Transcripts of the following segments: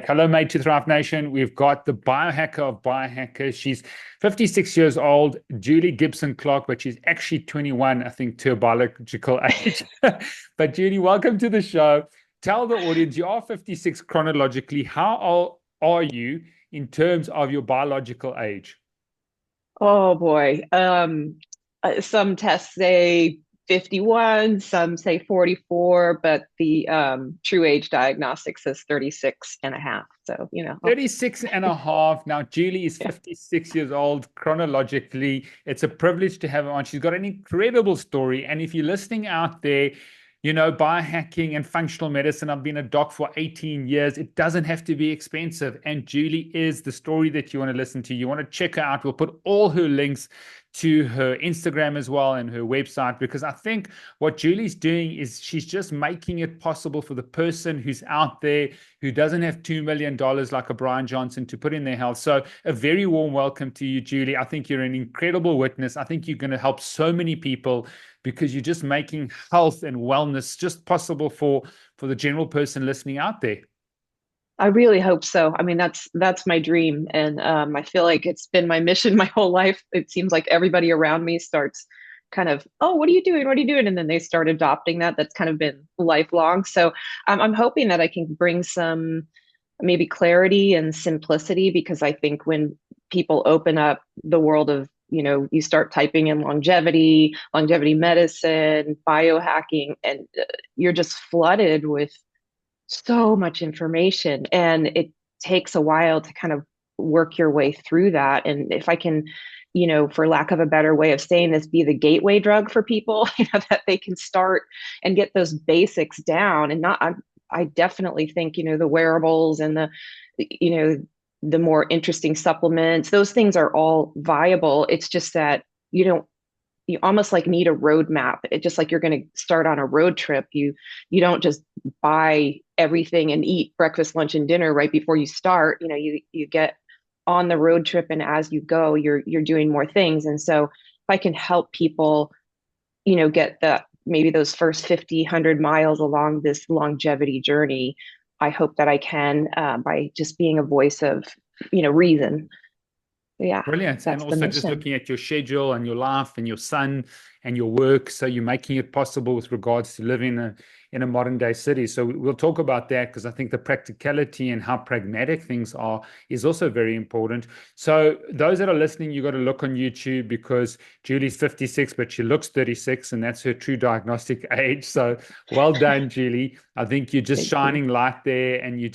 Hello, mate, to Thrive Nation. We've got the biohacker of biohackers. She's 56 years old, Julie Gibson Clark, but she's actually 21, I think, to her biological age. But Julie, welcome to the show. Tell the audience, you are 56 chronologically. How old are you in terms of your biological age? Oh boy. Some tests say 51, some say 44, but the true age diagnostic says 36 and a half. So, 36 and a half. Now, Julie is yeah. 56 years old chronologically. It's a privilege to have her on. She's got an incredible story. And if you're listening out there, biohacking and functional medicine, I've been a doc for 18 years. It doesn't have to be expensive. And Julie is the story that you want to listen to. You want to check her out. We'll put all her links to her Instagram as well and her website, because I think what Julie's doing is she's just making it possible for the person who's out there who doesn't have $2 million like a Brian Johnson to put in their health. So a very warm welcome to you, Julie. I think you're an incredible witness. I think you're going to help so many people because you're just making health and wellness just possible for the general person listening out there. I really hope so. I mean, that's my dream. And I feel like it's been my mission my whole life. It seems like everybody around me starts kind of, oh, what are you doing? What are you doing? And then they start adopting that. That's kind of been lifelong. So I'm hoping that I can bring some maybe clarity and simplicity, because I think when people open up the world of, you start typing in longevity medicine, biohacking, and you're just flooded with so much information, and it takes a while to kind of work your way through that. And if I can, for lack of a better way of saying this, be the gateway drug for people, that they can start and get those basics down. And not I definitely think, the wearables and you know the more interesting supplements, those things are all viable. It's just that you almost like need a roadmap. It just like you're going to start on a road trip. You don't just buy everything and eat breakfast, lunch, and dinner right before you start. You get on the road trip, and as you go, you're doing more things. And so if I can help people, get the maybe those first 50, 100 miles along this longevity journey, I hope that I can, by just being a voice of, reason. Yeah, Brilliant. And that's the also just mission. looking at your schedule and your life and your son and your work. So you're making it possible with regards to living in a modern day city. So we'll talk about that because I think the practicality and how pragmatic things are is also very important. So those that are listening, you got to look on YouTube because Julie's 56, but she looks 36, and that's her true diagnostic age. So well done, Julie. I think you're just Thank you. shining light there, and you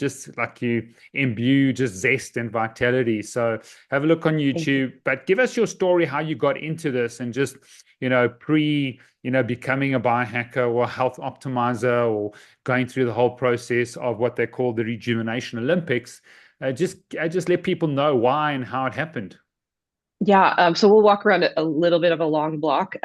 imbue just zest and vitality. So have a look on Thank you. YouTube, but give us your story, how you got into this and just, becoming a biohacker or a health optimizer or going through the whole process of what they call the Rejuvenation Olympics. Just let people know why and how it happened. Yeah, so we'll walk around a little bit of a long block.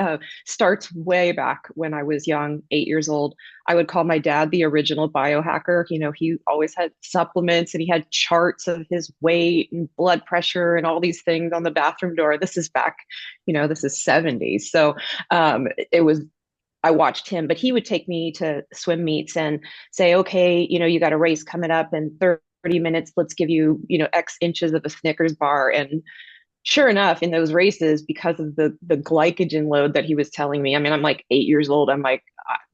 Starts way back when I was young, 8 years old. I would call my dad the original biohacker. He always had supplements, and he had charts of his weight and blood pressure and all these things on the bathroom door. This is back, this is 70s. So it was, I watched him, but he would take me to swim meets and say, okay, you got a race coming up in 30 minutes. Let's give you, X inches of a Snickers bar. And sure enough, in those races, because of the glycogen load that he was telling me, I mean, I'm like 8 years old. I'm like,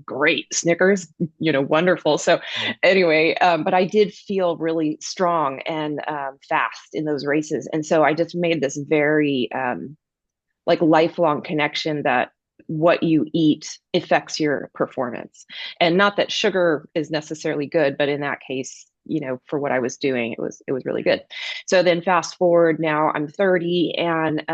great, Snickers, wonderful. So anyway, but I did feel really strong and fast in those races. And so I just made this very like lifelong connection that what you eat affects your performance. And not that sugar is necessarily good, but in that case, for what I was doing, it was really good. So then fast forward, now I'm 30, and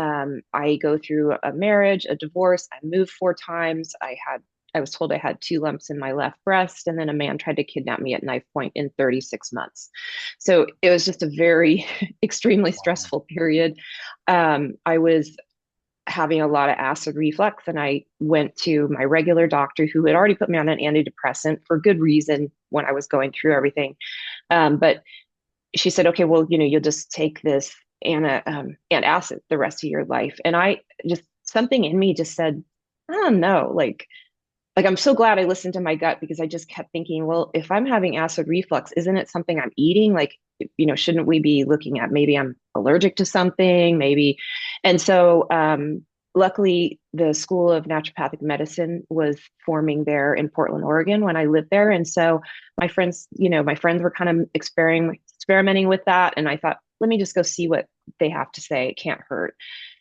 I go through a marriage, a divorce. I moved 4 times. I was told I had 2 lumps in my left breast, and then a man tried to kidnap me at knife point in 36 months. So it was just a very extremely Wow. stressful period. I was having a lot of acid reflux, and I went to my regular doctor who had already put me on an antidepressant for good reason when I was going through everything. But she said, okay, well, you'll just take this antacid the rest of your life. And I just, something in me just said, I don't know, like like, I'm so glad I listened to my gut, because I just kept thinking, well, if I'm having acid reflux, isn't it something I'm eating? Like, shouldn't we be looking at, maybe I'm allergic to something, maybe. And so, luckily, the School of Naturopathic Medicine was forming there in Portland, Oregon when I lived there. And so my friends were kind of experimenting with that. And I thought, let me just go see what they have to say. It can't hurt.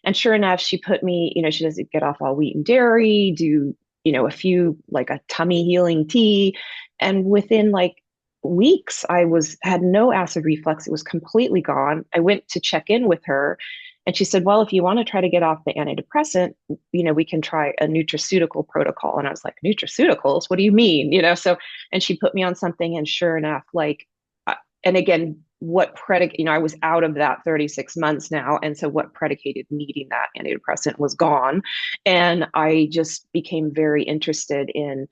And sure enough, she put me, she doesn't get off all wheat and dairy, do, a few, like a tummy healing tea. And within like weeks, had no acid reflux. It was completely gone. I went to check in with her, and she said, well, if you want to try to get off the antidepressant, we can try a nutraceutical protocol. And I was like, nutraceuticals? What do you mean? And she put me on something, and sure enough, and again, I was out of that 36 months now. And so what predicated needing that antidepressant was gone. And I just became very interested in,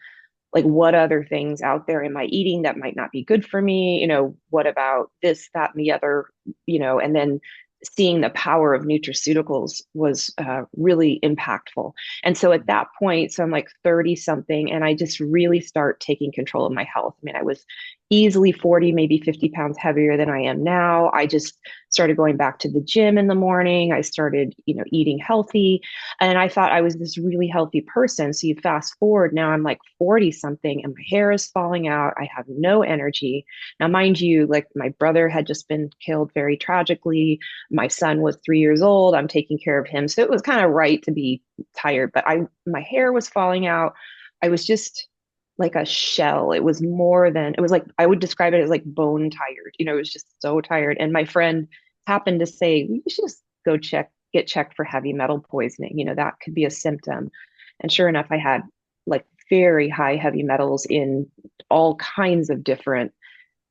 like, what other things out there am I eating that might not be good for me? What about this, that, and the other, and then seeing the power of nutraceuticals was really impactful. And so at that point, so I'm like 30 something, and I just really start taking control of my health. I mean, I was easily 40, maybe 50 pounds heavier than I am now. I just started going back to the gym in the morning. I started, eating healthy, and I thought I was this really healthy person. So you fast forward, now I'm like 40 something, and my hair is falling out. I have no energy. Now, mind you, like, my brother had just been killed very tragically. My son was 3 years old. I'm taking care of him. So it was kind of right to be tired, but my hair was falling out. I was just like a shell. It was like, I would describe it as like bone tired. It was just so tired. And my friend happened to say, you should just get checked for heavy metal poisoning. That could be a symptom. And sure enough, I had like very high heavy metals in all kinds of different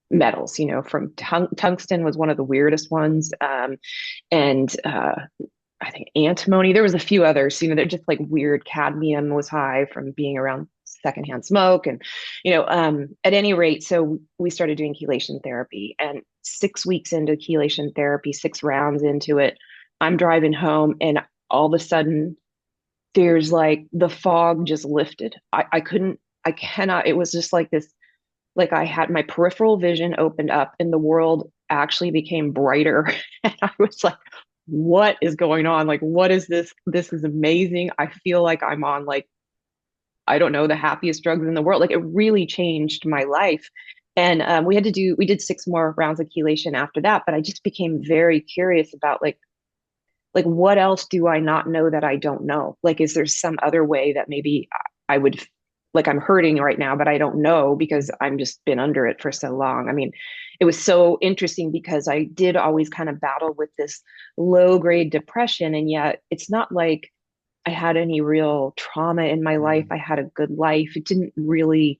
metals, from tungsten was one of the weirdest ones. And I think antimony, there was a few others, they're just like weird. Cadmium was high from being around secondhand smoke. And, at any rate, so we started doing chelation therapy, and 6 weeks into chelation therapy, 6 rounds into it, I'm driving home, and all of a sudden there's like the fog just lifted. I cannot, it was just like this, like I had my peripheral vision opened up, and the world actually became brighter. And I was like, what is going on? Like, what is this? This is amazing. I feel like I'm on, like, I don't know, the happiest drugs in the world. Like, it really changed my life. And we did 6 more rounds of chelation after that. But I just became very curious about, like, what else do I not know that I don't know? Like, is there some other way that maybe I would, like, I'm hurting right now, but I don't know because I'm just been under it for so long. I mean, it was so interesting because I did always kind of battle with this low grade depression. And yet it's not like I had any real trauma in my life. I had a good life. It didn't really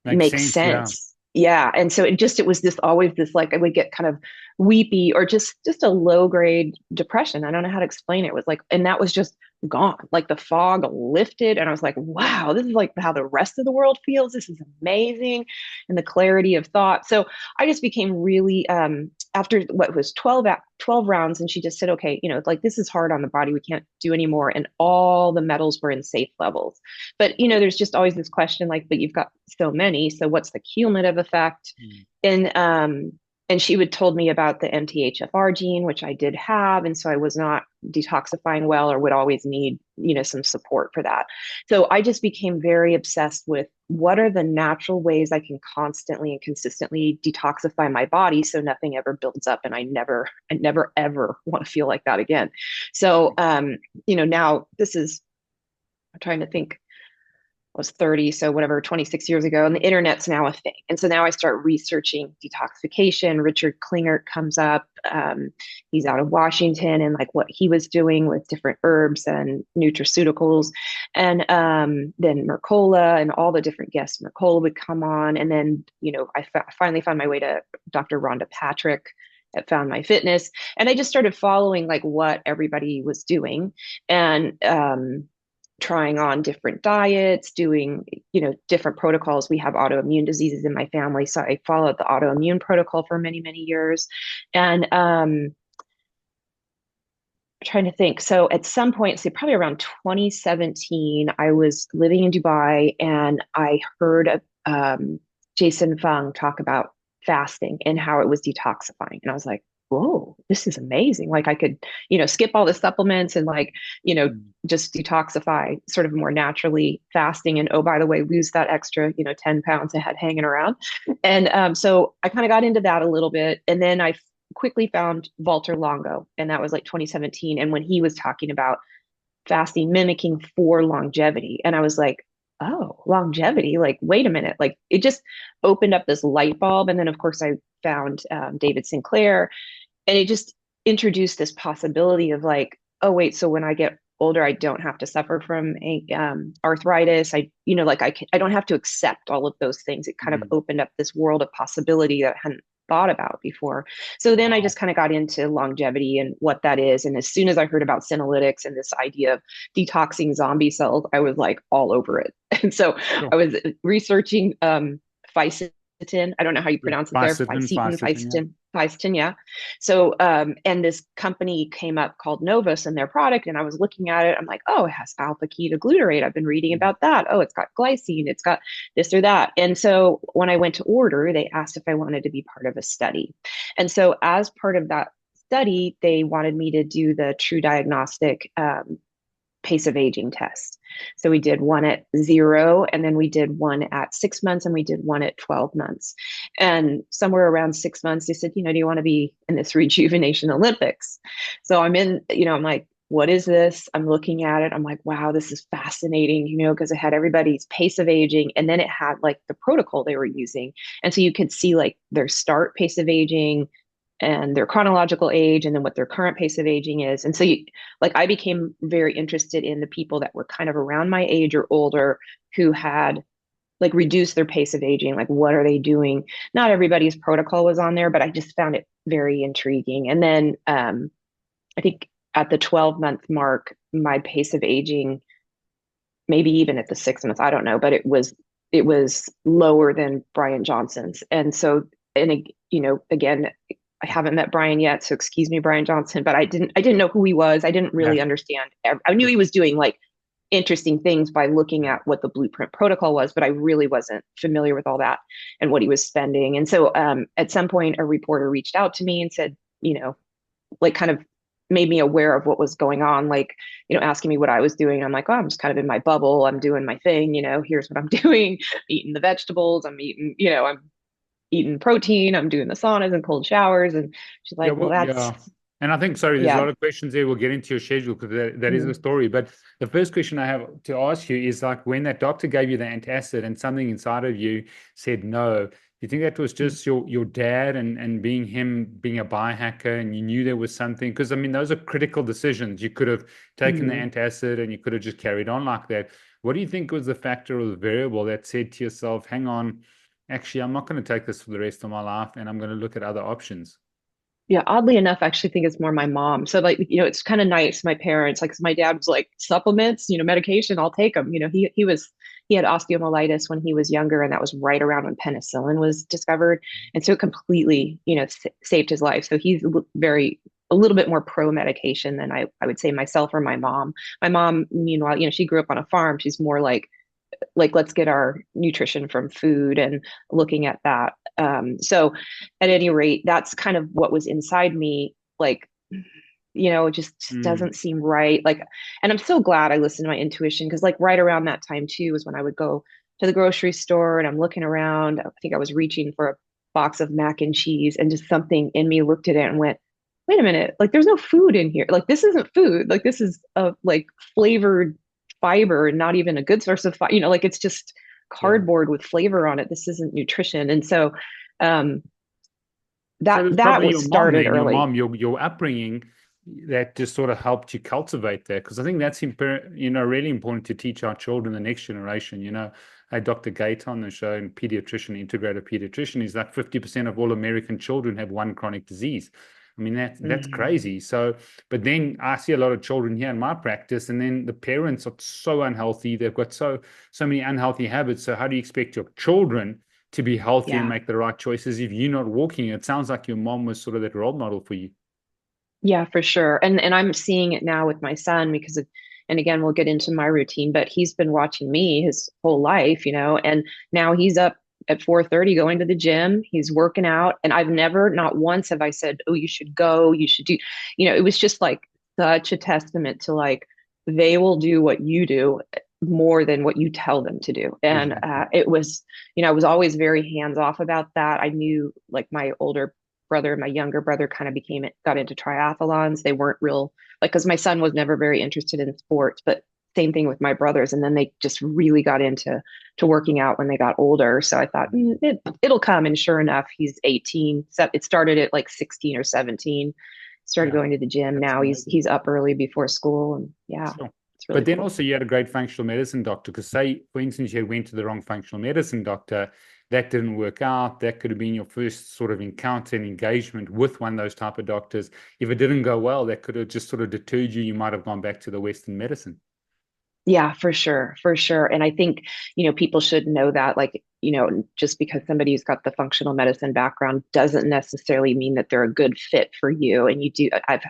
Makes make sense. Yeah. sense. Yeah. And so it was this, always this, like, I would get kind of weepy, or just a low grade depression. I don't know how to explain it. It was like, and that was just gone. Like, the fog lifted, and I was like, wow, this is like how the rest of the world feels. This is amazing. And the clarity of thought. So I just became really, after what was 12 rounds, and she just said, okay, like, this is hard on the body. We can't do anymore. And all the metals were in safe levels. But, there's just always this question, like, but you've got so many. So what's the cumulative effect? And she would told me about the MTHFR gene, which I did have. And so I was not detoxifying well, or would always need, some support for that. So I just became very obsessed with what are the natural ways I can constantly and consistently detoxify my body so nothing ever builds up, and I never ever want to feel like that again. So, now this is, I'm trying to think, was 30, so whatever, 26 years ago, and the internet's now a thing. And so now I start researching detoxification. Richard Klingert comes up. He's out of Washington, and like what he was doing with different herbs and nutraceuticals. And then Mercola and all the different guests. Mercola would come on. And then, I finally found my way to Dr. Rhonda Patrick at Found My Fitness. And I just started following like what everybody was doing. And trying on different diets, doing, different protocols. We have autoimmune diseases in my family. So I followed the autoimmune protocol for many, many years. And trying to think. So at some point, say probably around 2017, I was living in Dubai and I heard Jason Fung talk about fasting and how it was detoxifying. And I was like, whoa, this is amazing. Like I could, skip all the supplements and like, you know, Mm. just detoxify sort of more naturally fasting. And oh, by the way, lose that extra, 10 pounds I had hanging around. And so I kind of got into that a little bit. And then I quickly found Walter Longo, and that was like 2017. And when he was talking about fasting mimicking for longevity, and I was like, oh, longevity, like, wait a minute, like it just opened up this light bulb. And then, of course, I found David Sinclair, and it just introduced this possibility of like, oh, wait, so when I get older, I don't have to suffer from arthritis. I don't have to accept all of those things. It kind of Mm. opened up this world of possibility that I hadn't thought about before. So then I Wow. just kind of got into longevity and what that is. And as soon as I heard about senolytics and this idea of detoxing zombie cells, I was like all over it. And so Sure. I was researching fisetin. I don't know how you Yeah. pronounce it there. Fisetin, Fisetin, fisetin, yeah. fisetin, yeah. So, and this company came up called Novus and their product, and I was looking at it. I'm like, oh, it has alpha ketoglutarate. I've been reading Mm. about that. Oh, it's got glycine. It's got this or that. And so when I went to order, they asked if I wanted to be part of a study. And so as part of that study, they wanted me to do the true diagnostic pace of aging test. So we did one at 0, and then we did one at 6 months, and we did one at 12 months. And somewhere around 6 months, they said, do you want to be in this Rejuvenation Olympics? So I'm like, what is this? I'm looking at it. I'm like, wow, this is fascinating, because it had everybody's pace of aging. And then it had like the protocol they were using. And so you could see like their start pace of aging and their chronological age and then what their current pace of aging is. And so I became very interested in the people that were kind of around my age or older who had like reduced their pace of aging. Like, what are they doing? Not everybody's protocol was on there, but I just found it very intriguing. And then I think at the 12-month mark, my pace of aging, maybe even at the 6 months, I don't know, but it was lower than Brian Johnson's. And so, and again, I haven't met Brian yet, so excuse me, Brian Johnson, but I didn't know who he was. I didn't Yeah. really understand. I knew he was doing like interesting things by looking at what the blueprint protocol was, but I really wasn't familiar with all that and what he was spending. And so at some point, a reporter reached out to me and said, like kind of made me aware of what was going on, like, asking me what I was doing. I'm like, oh, I'm just kind of in my bubble. I'm doing my thing, here's what I'm doing, eating the vegetables. I'm eating protein. I'm doing the saunas and cold showers. And she's Yeah, like, well, well, that's, yeah. And I think, sorry, there's a yeah. lot of questions there. We'll get into your schedule because that is the Mm, story. But the first question I have to ask you is like when that doctor gave you the antacid and something inside of you said no, do you think that was mm, just your dad and being him being a biohacker and you knew there was something? Because I mean, those are critical decisions. You could have taken the mm. antacid and you could have just carried on like that. What do you think was the factor or the variable that said to yourself, hang on, actually, I'm not going to take this for the rest of my life and I'm going to look at other options? Yeah, oddly enough, I actually think it's more my mom. So like, it's kind of nice. My parents, like, 'cause my dad was like, supplements, medication, I'll take them. He had osteomyelitis when he was younger, and that was right around when penicillin was discovered, and so it completely, saved his life. So he's a little bit more pro medication than I would say myself or my mom. My mom, meanwhile, she grew up on a farm. She's more like let's get our nutrition from food and looking at that. So at any rate, that's kind of what was inside me. Like, it just Mm. doesn't seem right. Like, and I'm so glad I listened to my intuition, because like right around that time too was when I would go to the grocery store and I'm looking around. I think I was reaching for a box of mac and cheese, and just something in me looked at it and went, wait a minute, like there's no food in here. Like this isn't food. Like this is a like flavored fiber and not even a good source of fiber. Like it's just Yeah. cardboard with flavor on it. This isn't nutrition. And so um, So that it was that probably was your mom started then, early. your upbringing that just sort of helped you cultivate that. Because I think that's really important to teach our children, the next generation. I had Dr. Gate on the show, and pediatrician, integrated pediatrician. He's like 50% of all American children have one chronic disease. I mean, that's Mm, crazy. So, but then I see a lot of children here in my practice, and then the parents are so unhealthy. They've got so many unhealthy habits. So how do you expect your children to be healthy and yeah. make the right choices if you're not walking? It sounds like your mom was sort of that role model for you. Yeah, for sure. And I'm seeing it now with my son because of, and again, we'll get into my routine, but he's been watching me his whole life, and now he's up at 4:30 going to the gym. He's working out. And I've never, not once have I said, oh, you should go, you should do, it was just like such a testament to like they will do what you do more than what you tell them to do. And Exactly. it was, I was always very hands off about that. I knew like my older brother and my younger brother kind of got into triathlons. They weren't real like because my son was never very interested in sports, but same thing with my brothers. And then they just really got into working out when they got older. So I thought it'll come. And sure enough, he's 18. So it started at like 16 or 17. Started Yeah, going to the gym. that's Now amazing. he's up early before school, and yeah, Sure. it's really But then cool. also you had a great functional medicine doctor, because say, for instance, you went to the wrong functional medicine doctor, that didn't work out. That could have been your first sort of encounter and engagement with one of those type of doctors. If it didn't go well, that could have just sort of deterred you. You might have gone back to the Western medicine. Yeah, for sure, for sure. And I think, people should know that, like, just because somebody's got the functional medicine background doesn't necessarily mean that they're a good fit for you. And I've,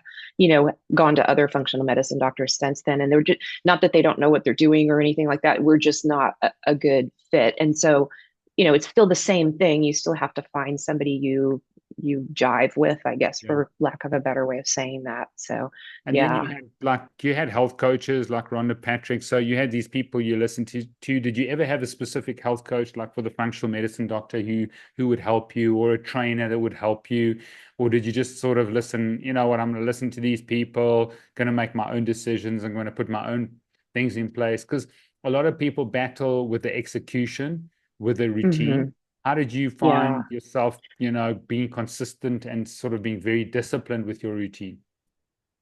gone to other functional medicine doctors since then, and they're just not that they don't know what they're doing or anything like that. We're just not a good fit. And so, it's still the same thing. You still have to find somebody you jive with, I guess, Yeah. for lack of a better way of saying that. So, And then yeah. you had health coaches like Rhonda Patrick. So you had these people you listened to. Did you ever have a specific health coach like for the functional medicine doctor who would help you, or a trainer that would help you? Or did you just sort of listen, you know what, I'm going to listen to these people, going to make my own decisions, I'm going to put my own things in place? Because a lot of people battle with the execution, with the routine. Hmm. How did you Yeah. find yourself, being consistent and sort of being very disciplined with your routine?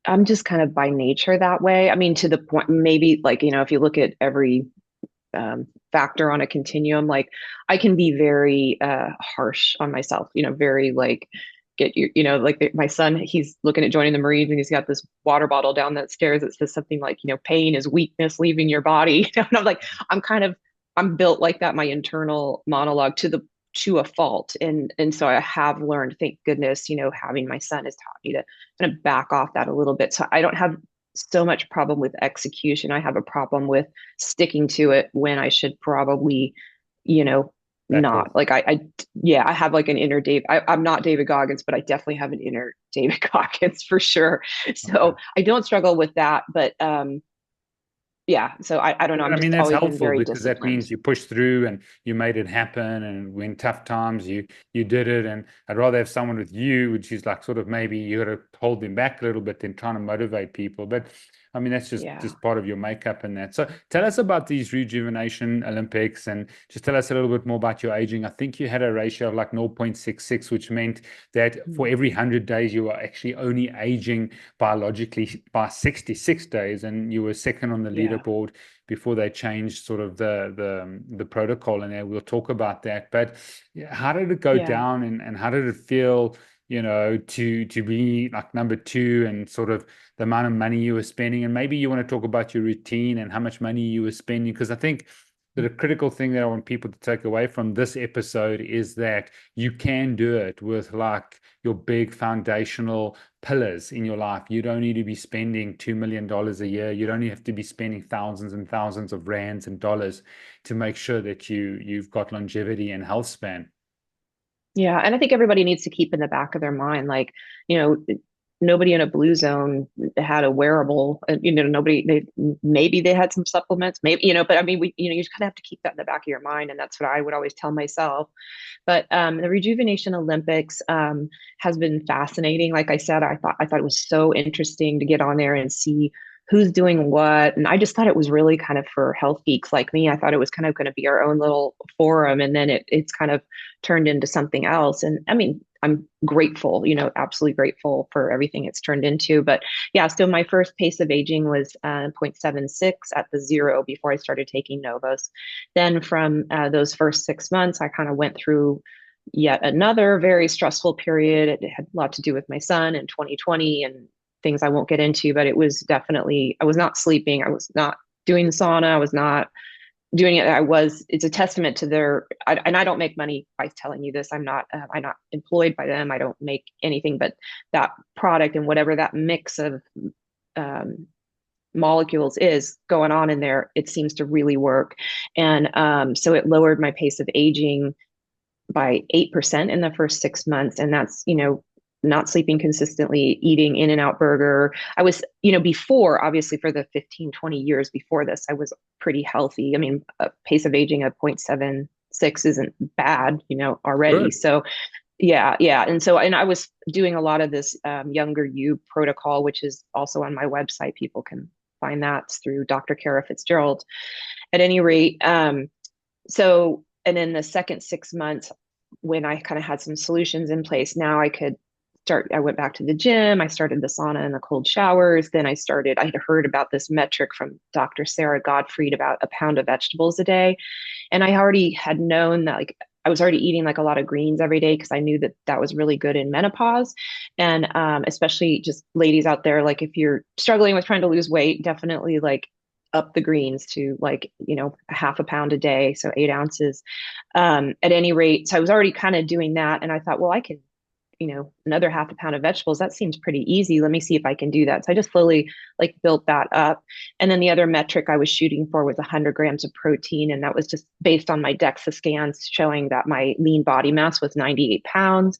I'm just kind of by nature that way. I mean, to the point, maybe like, if you look at every factor on a continuum, like I can be very harsh on myself, very like, get you, like my son, he's looking at joining the Marines and he's got this water bottle down that stairs that says something like, pain is weakness leaving your body. And I'm like, I'm kind of, I'm built like that, my internal monologue to a fault. And so I have learned, thank goodness, having my son has taught me to kind of back off that a little bit. So I don't have so much problem with execution. I have a problem with sticking to it when I should probably, you know, Back off. not like yeah, I have like an inner Dave. I'm not David Goggins, but I definitely have an inner David Goggins for sure. Okay. So I don't struggle with that, but yeah. So I don't know. But I'm I mean, just that's always been helpful very because that disciplined. means you pushed through and you made it happen. And when tough times, you did it. And I'd rather have someone with you, which is like sort of maybe you got to hold them back a little bit than trying to motivate people. But I mean, that's just Yeah. just part of your makeup and that. So tell us about these Rejuvenation Olympics, and just tell us a little bit more about your aging. I think you had a ratio of like 0.66, which meant that for every 100 days you were actually only aging biologically by 66 days, and you were second on the Yeah. leaderboard before they changed sort of the protocol, and we'll talk about that. But yeah, how did it go Yeah. down, and how did it feel, to be like number two, and sort of the amount of money you were spending? And maybe you want to talk about your routine and how much money you were spending, because I think that a critical thing that I want people to take away from this episode is that you can do it with like your big foundational pillars in your life. You don't need to be spending $2 million a year. You don't have to be spending thousands and thousands of rands and dollars to make sure that you've got longevity and health span. Yeah, and I think everybody needs to keep in the back of their mind, like, you know, nobody in a blue zone had a wearable, nobody, maybe they had some supplements, maybe, but I mean, you just kind of have to keep that in the back of your mind. And that's what I would always tell myself. But the Rejuvenation Olympics has been fascinating. Like I said, I thought it was so interesting to get on there and see who's doing what. And I just thought it was really kind of for health geeks like me. I thought it was kind of going to be our own little forum. And then it's kind of turned into something else. And I mean, I'm grateful, absolutely grateful for everything it's turned into. But yeah, so my first pace of aging was 0.76 at the zero before I started taking Novos. Then from those first 6 months, I kind of went through yet another very stressful period. It had a lot to do with my son in 2020 and things I won't get into, but it was definitely, I was not sleeping. I was not doing the sauna. I was not doing it, it's a testament to and I don't make money by telling you this. I'm not employed by them. I don't make anything, but that product and whatever that mix of um, molecules is going on in there, it seems to really work. And so it lowered my pace of aging by 8% in the first 6 months. And that's, not sleeping consistently, eating In-N-Out burger. I was, before, obviously for the 15, 20 years before this, I was pretty healthy. I mean, a pace of aging of 0.76 isn't bad, already. Good. So yeah, yeah. And I was doing a lot of this younger you protocol, which is also on my website. People can find that through Dr. Kara Fitzgerald. At any rate, and then the second 6 months, when I kind of had some solutions in place, now I went back to the gym. I started the sauna and the cold showers. Then I had heard about this metric from Dr. Sarah Gottfried about a pound of vegetables a day. And I already had known that, like, I was already eating like a lot of greens every day because I knew that that was really good in menopause. And especially just ladies out there, like if you're struggling with trying to lose weight, definitely like up the greens to like, a half a pound a day. So 8 ounces at any rate. So I was already kind of doing that. And I thought, well, I can, another half a pound of vegetables. That seems pretty easy. Let me see if I can do that. So I just slowly like built that up. And then the other metric I was shooting for was 100 grams of protein. And that was just based on my DEXA scans showing that my lean body mass was 98 pounds.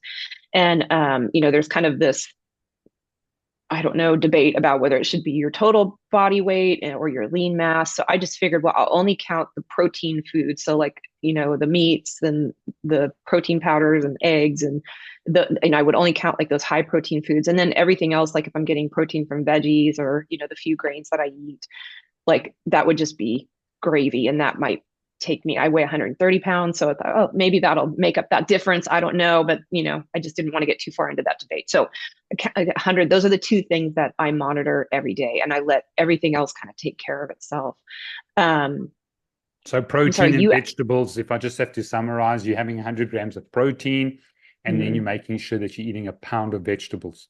And, there's kind of this, I don't know, debate about whether it should be your total body weight or your lean mass. So I just figured, well, I'll only count the protein foods. So like, the meats and the protein powders and eggs and I would only count like those high protein foods. And then everything else, like if I'm getting protein from veggies or, the few grains that I eat, like that would just be gravy. And that might I weigh 130 pounds. So I thought, oh, maybe that'll make up that difference. I don't know. But, I just didn't want to get too far into that debate. So 100, those are the two things that I monitor every day. And I let everything else kind of take care of itself. So protein and vegetables, if I just have to summarize, you're having 100 grams of protein and then you're making sure that you're eating a pound of vegetables.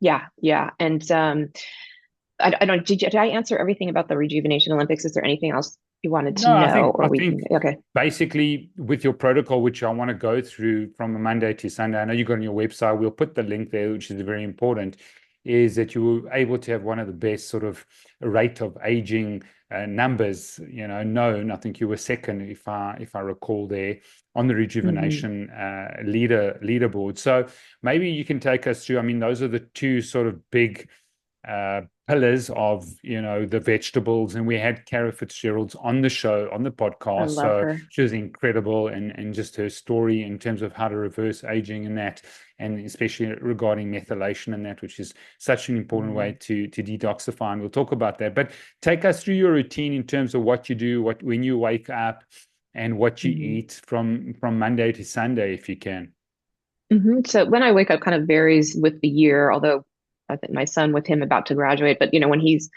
Yeah. Yeah. And I don't, did I answer everything about the Rejuvenation Olympics? Is there anything else you wanted to know? I think okay. Basically with your protocol, which I want to go through from a Monday to Sunday, I know you got on your website, we'll put the link there, which is very important, is that you were able to have one of the best sort of rate of aging numbers, known. I think you were second, if I recall, there on the Rejuvenation leaderboard. So maybe you can take us through, I mean, those are the two sort of big pillars of the vegetables, and we had Kara Fitzgerald on the show, on the podcast. So her. she was incredible, and just her story in terms of how to reverse aging and that, and especially regarding methylation and that, which is such an important way to detoxify, and we'll talk about that. But take us through your routine in terms of what you do, when you wake up, and what you eat from Monday to Sunday, if you can. So when I wake up kind of varies with the year, although I think my son, with him about to graduate, but when he's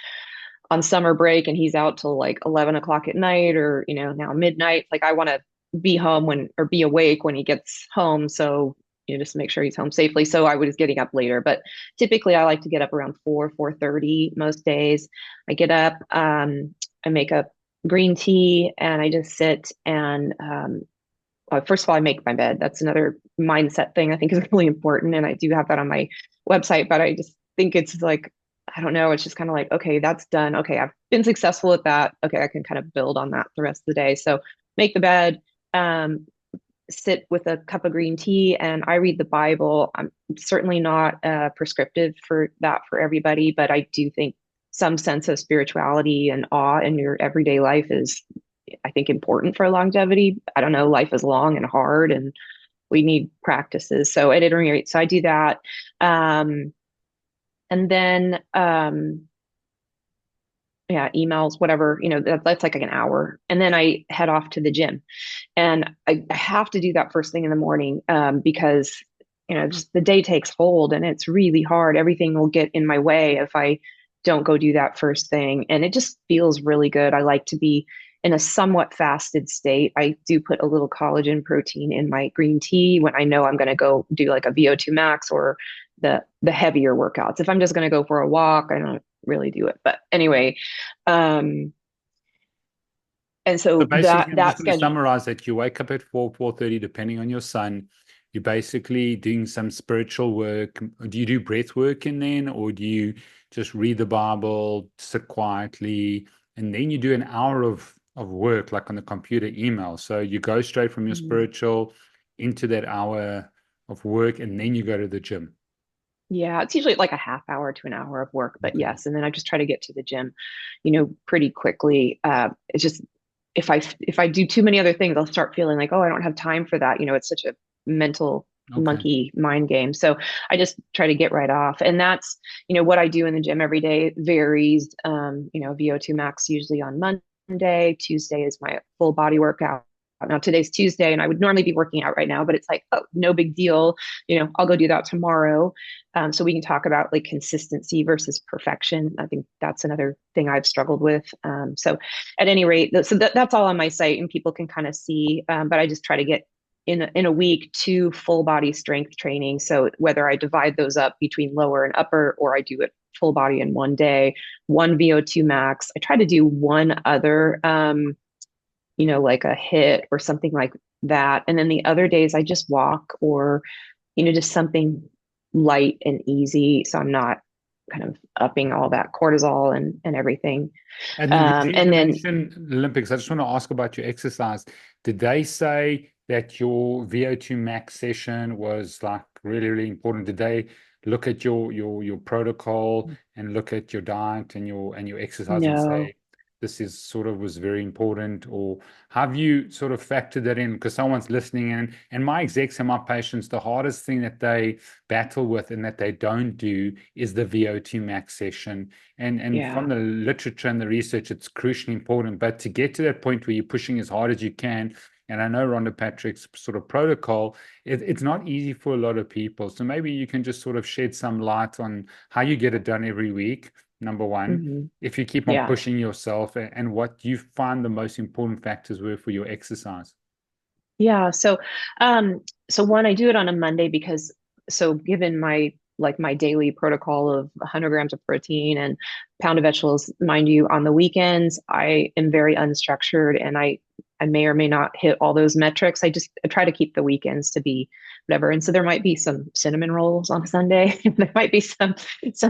on summer break and he's out till like 11 o'clock at night or, now midnight, like I want to be home or be awake when he gets home. So, just to make sure he's home safely. So I was getting up later, but typically I like to get up around 4:30 most days. I get up, I make a green tea and I just sit and, first of all, I make my bed. That's another mindset thing I think is really important. And I do have that on my website, but I just think it's like, I don't know, it's just kind of like, okay, that's done. Okay, I've been successful at that. Okay, I can kind of build on that the rest of the day. So make the bed, sit with a cup of green tea, and I read the Bible. I'm certainly not prescriptive for that for everybody, but I do think some sense of spirituality and awe in your everyday life is, I think, important for longevity. I don't know, life is long and hard and we need practices. So at any rate, so I do that. And then, emails, whatever, that's like an hour. And then I head off to the gym, and I have to do that first thing in the morning, because, just the day takes hold and it's really hard. Everything will get in my way if I don't go do that first thing. And it just feels really good. I like to be in a somewhat fasted state. I do put a little collagen protein in my green tea when I know I'm going to go do like a VO2 max or the heavier workouts. If I'm just going to go for a walk, I don't really do it. But anyway, and And So so basically, I'm just that going to schedule, summarize that you wake up at 4:30, depending on your sun. You're basically doing some spiritual work. Do you do breath work in then, or do you just read the Bible, sit quietly, and then you do an hour of work, like on the computer, email? So you go straight from your Mhm. spiritual into that hour of work, and then you go to the gym. Yeah, it's usually like a half hour to an hour of work, but Okay. yes. And then I just try to get to the gym, pretty quickly. It's just if I do too many other things, I'll start feeling like, oh, I don't have time for that. It's such a mental Okay. monkey mind game. So I just try to get right off. And that's, what I do in the gym every day varies. VO2 max usually on Monday. Tuesday is my full body workout. Now today's Tuesday and I would normally be working out right now, but it's like, oh, no big deal. I'll go do that tomorrow. So we can talk about like consistency versus perfection. I think that's another thing I've struggled with. So at any rate, so that's all on my site and people can kind of see. But I just try to get in a week 2 full body strength training. So whether I divide those up between lower and upper, or I do it full body in one day, one VO2 max. I try to do one other, like a hit or something like that. And then the other days I just walk or, just something light and easy. So I'm not kind of upping all that cortisol and everything. And the And then, Rejuvenation Olympics, I just want to ask about your exercise. Did they say that your VO2 max session was like really, really important? Did they look at your protocol and look at your diet and your exercise and no, say this is sort of was very important? Or have you sort of factored that in? Because someone's listening in, and my execs and my patients, the hardest thing that they battle with and that they don't do is the VO2 max session. And yeah, from the literature and the research, it's crucially important. But to get to that point where you're pushing as hard as you can, and I know Rhonda Patrick's sort of protocol, it's not easy for a lot of people. So maybe you can just sort of shed some light on how you get it done every week, number one, hmm if you keep on yeah. pushing yourself, and what you find the most important factors were for your exercise. Yeah. So one, I do it on a Monday because so given my daily protocol of 100 grams of protein and pound of vegetables, mind you, on the weekends, I am very unstructured and I may or may not hit all those metrics. I try to keep the weekends to be whatever. And so there might be some cinnamon rolls on Sunday. There might be some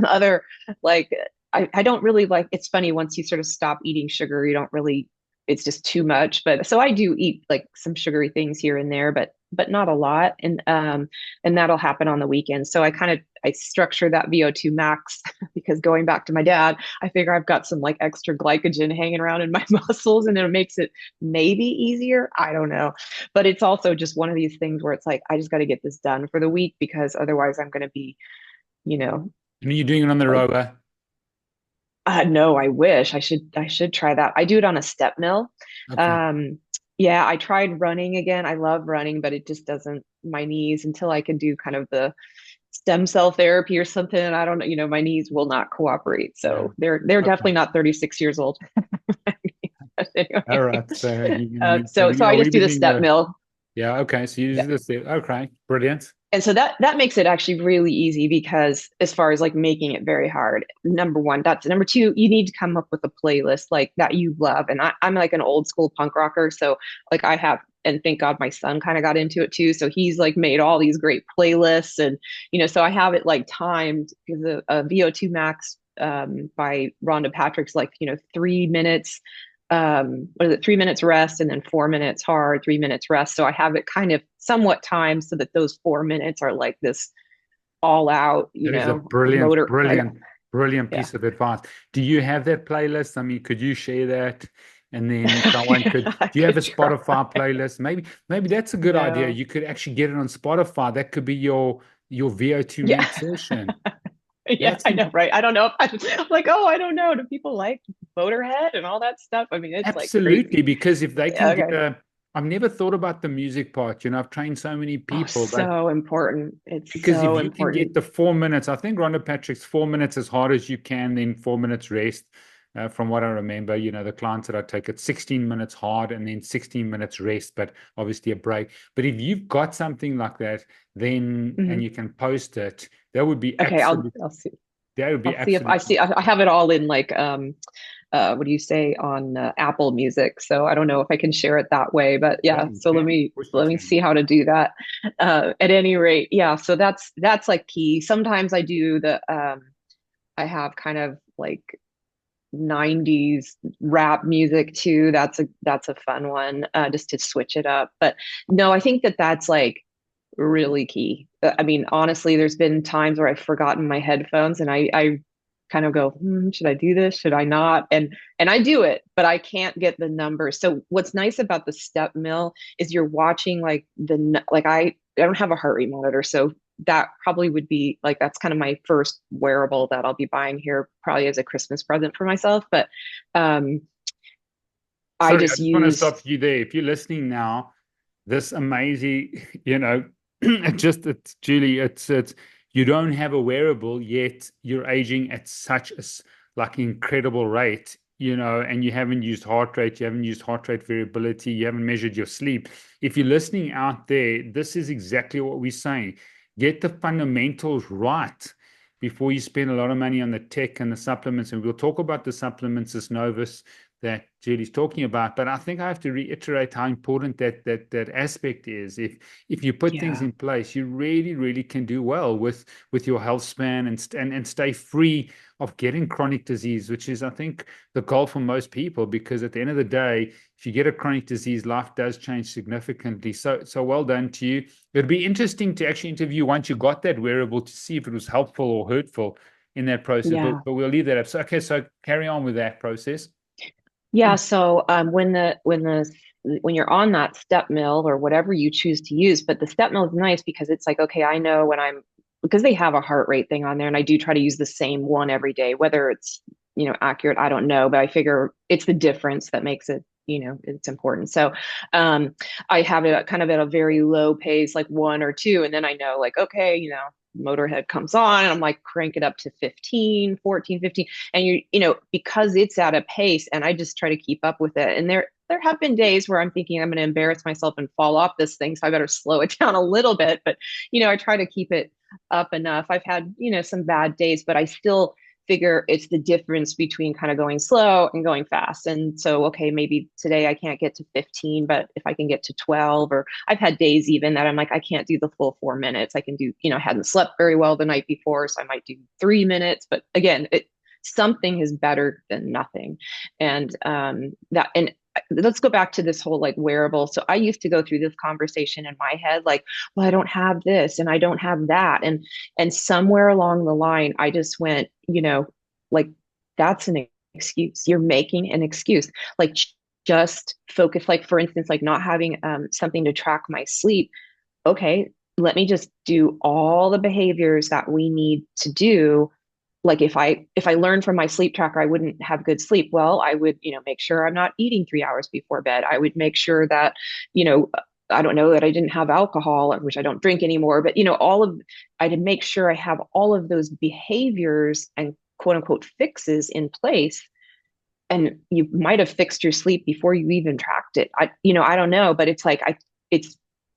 other like I don't really like it's funny once you sort of stop eating sugar, you don't really it's just too much. But so I do eat like some sugary things here and there, but not a lot. And that'll happen on the weekends. So I structure that VO2 max because going back to my dad, I figure I've got some like extra glycogen hanging around in my muscles and it makes it maybe easier. I don't know. But it's also just one of these things where it's like I just got to get this done for the week because otherwise I'm going to be, you know, And are you doing it on the like rower? no, I wish I should try that. I do it on a step mill. Okay. Um, yeah, I tried running again. I love running, but it just doesn't my knees until I can do kind of the stem cell therapy or something. I don't know, my knees will not cooperate. Yeah. So they're Okay. definitely not 36 years old. All Anyway, right. So you're gonna need so some, so I just do the revisiting step your, mill. yeah. Okay. So you Yeah. use this there. Okay. Brilliant. And so that makes it actually really easy because as far as like making it very hard, number one, that's number two, you need to come up with a playlist like that you love. And I'm like an old school punk rocker. So like I have, and thank God my son kind of got into it too. So he's like made all these great playlists and, so I have it like timed because a VO2 max by Rhonda Patrick's like, 3 minutes what is it 3 minutes rest and then 4 minutes hard 3 minutes rest, so I have it kind of somewhat timed so that those 4 minutes are like this all out That is a brilliant, motor like brilliant, brilliant yeah. piece of advice. Do you have that playlist? I mean, could you share that? And then someone could, I do you have a could try. Spotify playlist? Maybe that's a good idea. No. You could actually get it on Spotify. That could be your VO2 Yeah. max session. Yeah, That's I know, right? I don't know if I'm like, oh, I don't know, do people like Motorhead and all that stuff? I mean, it's like absolutely, crazy. because if they Yeah, can get okay. a, I've never thought about the music part. I've trained so many Oh, people, but so important. It's because if so you can get important. the 4 minutes, I think Rhonda Patrick's 4 minutes as hard as you can, then 4 minutes rest. From what I remember, the clients that I take it 16 minutes hard and then 16 minutes rest, but obviously a break. But if you've got something like that, then and Mhm. you can post it, that would be Okay, absolutely I'll see. that would be I'll see if I absolutely see. I have it all in like what do you say on Apple Music. So I don't know if I can share it that way, but Yeah, yeah. you So can. Of course you let me can. see how to do that. At any rate, yeah. So that's like key. Sometimes I do I have kind of like 90s rap music too. That's a fun one, just to switch it up. But no, I think that that's like really key. I mean, honestly, there's been times where I've forgotten my headphones and I kind of go, should I do this? Should I not? And I do it, but I can't get the numbers. So what's nice about the step mill is you're watching like like I don't have a heart rate monitor, so that probably would be like that's kind of my first wearable that I'll be buying here probably as a Christmas present for myself. But um I Sorry, I just just want to use stop you there. If you're listening now, this amazing, it's Julie, it's you don't have a wearable yet you're aging at such like incredible rate, and you haven't used heart rate, you haven't used heart rate variability, you haven't measured your sleep. If you're listening out there, this is exactly what we're saying. Get the fundamentals right before you spend a lot of money on the tech and the supplements. And we'll talk about the supplements as Novus that Julie's talking about. But I think I have to reiterate how important that aspect is. If you put things yeah. in place, you really, really can do well with your health span and stay free of getting chronic disease, which is, I think, the goal for most people. Because at the end of the day, if you get a chronic disease, life does change significantly. So well done to you. It'd be interesting to actually interview once you got that wearable to see if it was helpful or hurtful in that process. Yeah. But we'll leave that up. So okay, so carry on with that process. Yeah, so when you're on that step mill or whatever you choose to use, but the step mill is nice because it's like, okay, I know when I'm because they have a heart rate thing on there, and I do try to use the same one every day, whether it's accurate, I don't know, but I figure it's the difference that makes it, it's important. So I have it kind of at a very low pace, like one or two, and then I know like, okay, Motorhead comes on and I'm like crank it up to 15, 14, 15, and because it's at a pace and I just try to keep up with it. And there have been days where I'm thinking I'm going to embarrass myself and fall off this thing, so I better slow it down a little bit. But I try to keep it up enough. I've had some bad days, but I still figure it's the difference between kind of going slow and going fast. And so, okay, maybe today I can't get to 15, but if I can get to 12, or I've had days even that I'm like, I can't do the full 4 minutes. I can do, I hadn't slept very well the night before, so I might do 3 minutes. But again, something is better than nothing. And and let's go back to this whole like wearable. So I used to go through this conversation in my head, like, well, I don't have this and I don't have that. And somewhere along the line, I just went, like, that's an excuse. You're making an excuse. Like, just focus. Like, for instance, like not having something to track my sleep. Okay, let me just do all the behaviors that we need to do. Like if I learned from my sleep tracker I wouldn't have good sleep, well, I would make sure I'm not eating 3 hours before bed. I would make sure that you know I don't know, that I didn't have alcohol, which I don't drink anymore, but I'd make sure I have all of those behaviors and quote unquote fixes in place. And you might have fixed your sleep before you even tracked it. I don't know, but it's like it's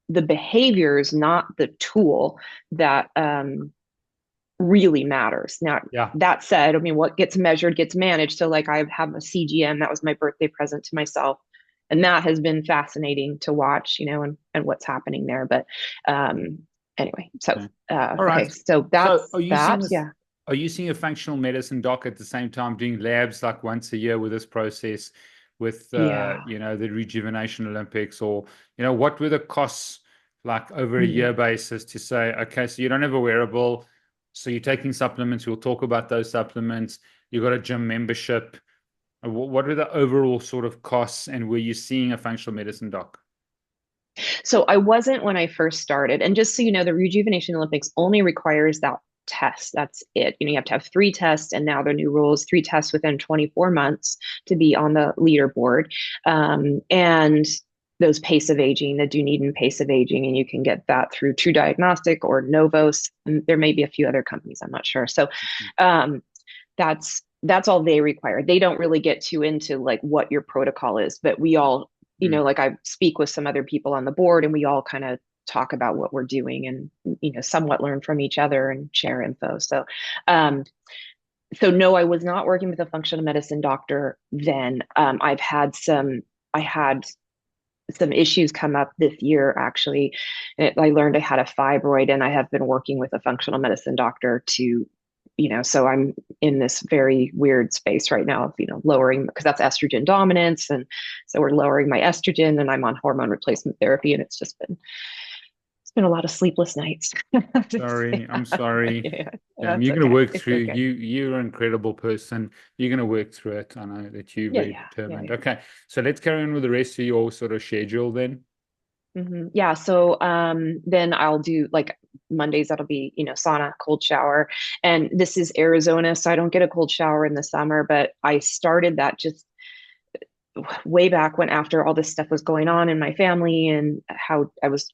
the behaviors, not the tool, that really matters. Now, Yeah. that said, I mean, what gets measured gets managed. So, like, I have a CGM. That was my birthday present to myself. And that has been fascinating to watch, and what's happening there. But anyway, so, Okay. All right. okay. So So that's that. Yeah. are you seeing a functional medicine doc at the same time doing labs like once a year with this process with Yeah. the Rejuvenation Olympics, or what were the costs like over a Mm. year basis to say, okay, so you don't have a wearable, so you're taking supplements, we'll talk about those supplements, you got a gym membership. What were the overall sort of costs, and were you seeing a functional medicine doc? So I wasn't when I first started. And just so you know, the Rejuvenation Olympics only requires that test. That's it. You have to have 3 tests, and now the new rules, 3 tests within 24 months to be on the leaderboard. And those pace of aging, the Dunedin pace of aging, and you can get that through True Diagnostic or Novos. And there may be a few other companies, I'm not sure. So um, that's all they require. They don't really get too into like what your protocol is, but we all, Mm. like I speak with some other people on the board, and we all kind of talk about what we're doing, and somewhat learn from each other and share info. So um So no, I was not working with a functional medicine doctor then. I had some issues come up this year actually. I learned I had a fibroid, and I have been working with a functional medicine doctor to, so I'm in this very weird space right now of, lowering, because that's estrogen dominance. And so we're lowering my estrogen, and I'm on hormone replacement therapy. And it's been a lot of sleepless nights. Sorry, I'm sorry. Yeah, You're that's going to okay. work It's through. okay. You're an incredible person. You're going to work through it. I know that you're Yeah, very yeah, yeah, determined. yeah. Okay, so let's carry on with the rest of your sort of schedule then. Yeah, so then I'll do like Mondays, that'll be, sauna, cold shower. And this is Arizona, so I don't get a cold shower in the summer, but I started that just way back when, after all this stuff was going on in my family, and how I was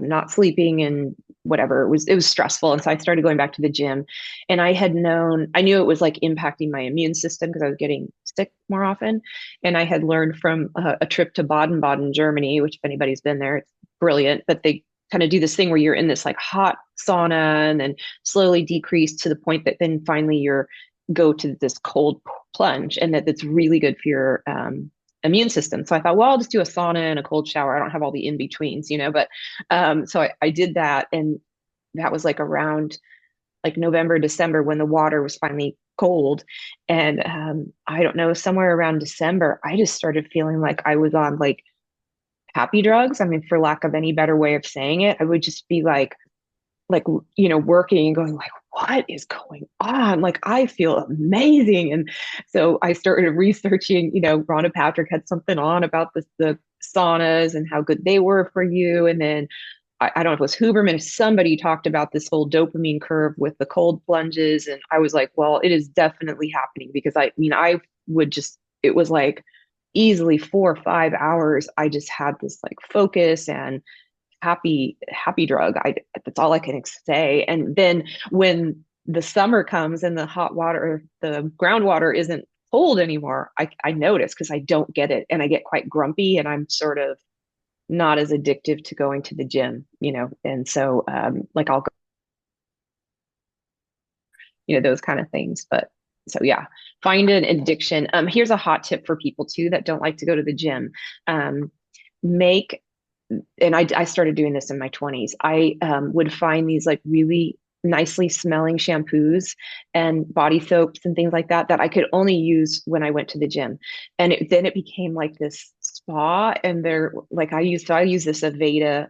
not sleeping and whatever. It was stressful. And so I started going back to the gym, and I knew it was like impacting my immune system because I was getting sick more often. And I had learned from a trip to Baden-Baden, Germany, which if anybody's been there, it's brilliant. But they kind of do this thing where you're in this like hot sauna and then slowly decrease to the point that then finally you're go to this cold plunge, and that's really good for your immune system. So I thought, well, I'll just do a sauna and a cold shower. I don't have all the in betweens, but so I did that. And that was like around like November, December, when the water was finally cold. And I don't know, somewhere around December, I just started feeling like I was on like happy drugs. I mean, for lack of any better way of saying it, I would just be like working and going like, what is going on? Like, I feel amazing. And so I started researching, Rhonda Patrick had something on about the saunas and how good they were for you. And then I don't know if it was Huberman, if somebody talked about this whole dopamine curve with the cold plunges. And I was like, well, it is definitely happening, because I mean, it was like easily 4 or 5 hours. I just had this like focus and happy drug. That's all I can say. And then when the summer comes and the hot water, the groundwater isn't cold anymore, I notice, because I don't get it, and I get quite grumpy, and I'm sort of not as addictive to going to the gym, and so like I'll go, those kind of things. But so yeah, find an addiction. Here's a hot tip for people too that don't like to go to the gym. Make And I started doing this in my 20s. I would find these like really nicely smelling shampoos and body soaps and things like that I could only use when I went to the gym. And then it became like this spa. And they're like, I use this Aveda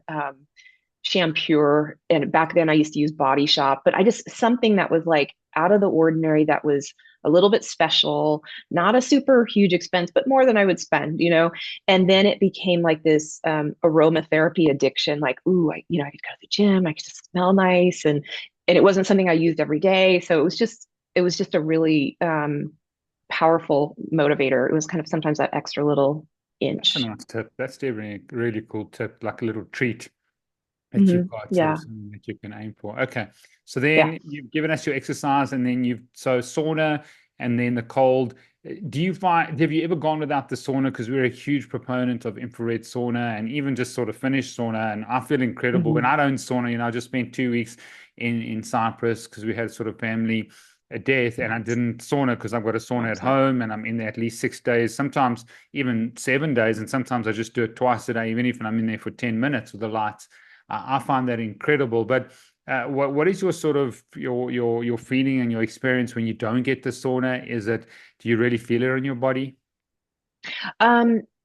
shampoo. And back then I used to use Body Shop, but I just, something that was like out of the ordinary, that was a little bit special, not a super huge expense, but more than I would spend. And then it became like this aromatherapy addiction, like, ooh, I could go to the gym, I could just smell nice. And it wasn't something I used every day. So it was just a really powerful motivator. It was kind of sometimes that extra little That's a inch. nice tip. That's definitely a really cool tip, like a little treat that you've got, sort of Yeah. something that you can aim for. Okay. So Yeah. then you've given us your exercise, and then so sauna and then the cold. Have you ever gone without the sauna? Because we're a huge proponent of infrared sauna, and even just sort of finished sauna. And I feel incredible when Hmm. I don't sauna. I just spent 2 weeks in Cyprus because we had sort of family a death, and I Nice. didn't sauna because I've got a sauna at Awesome. home, and I'm in there at least 6 days, sometimes even 7 days, and sometimes I just do it twice a day, even if I'm in there for 10 minutes with the lights. I find that incredible. But what is your sort of your feeling and your experience when you don't get the sauna? Do you really feel it on your body?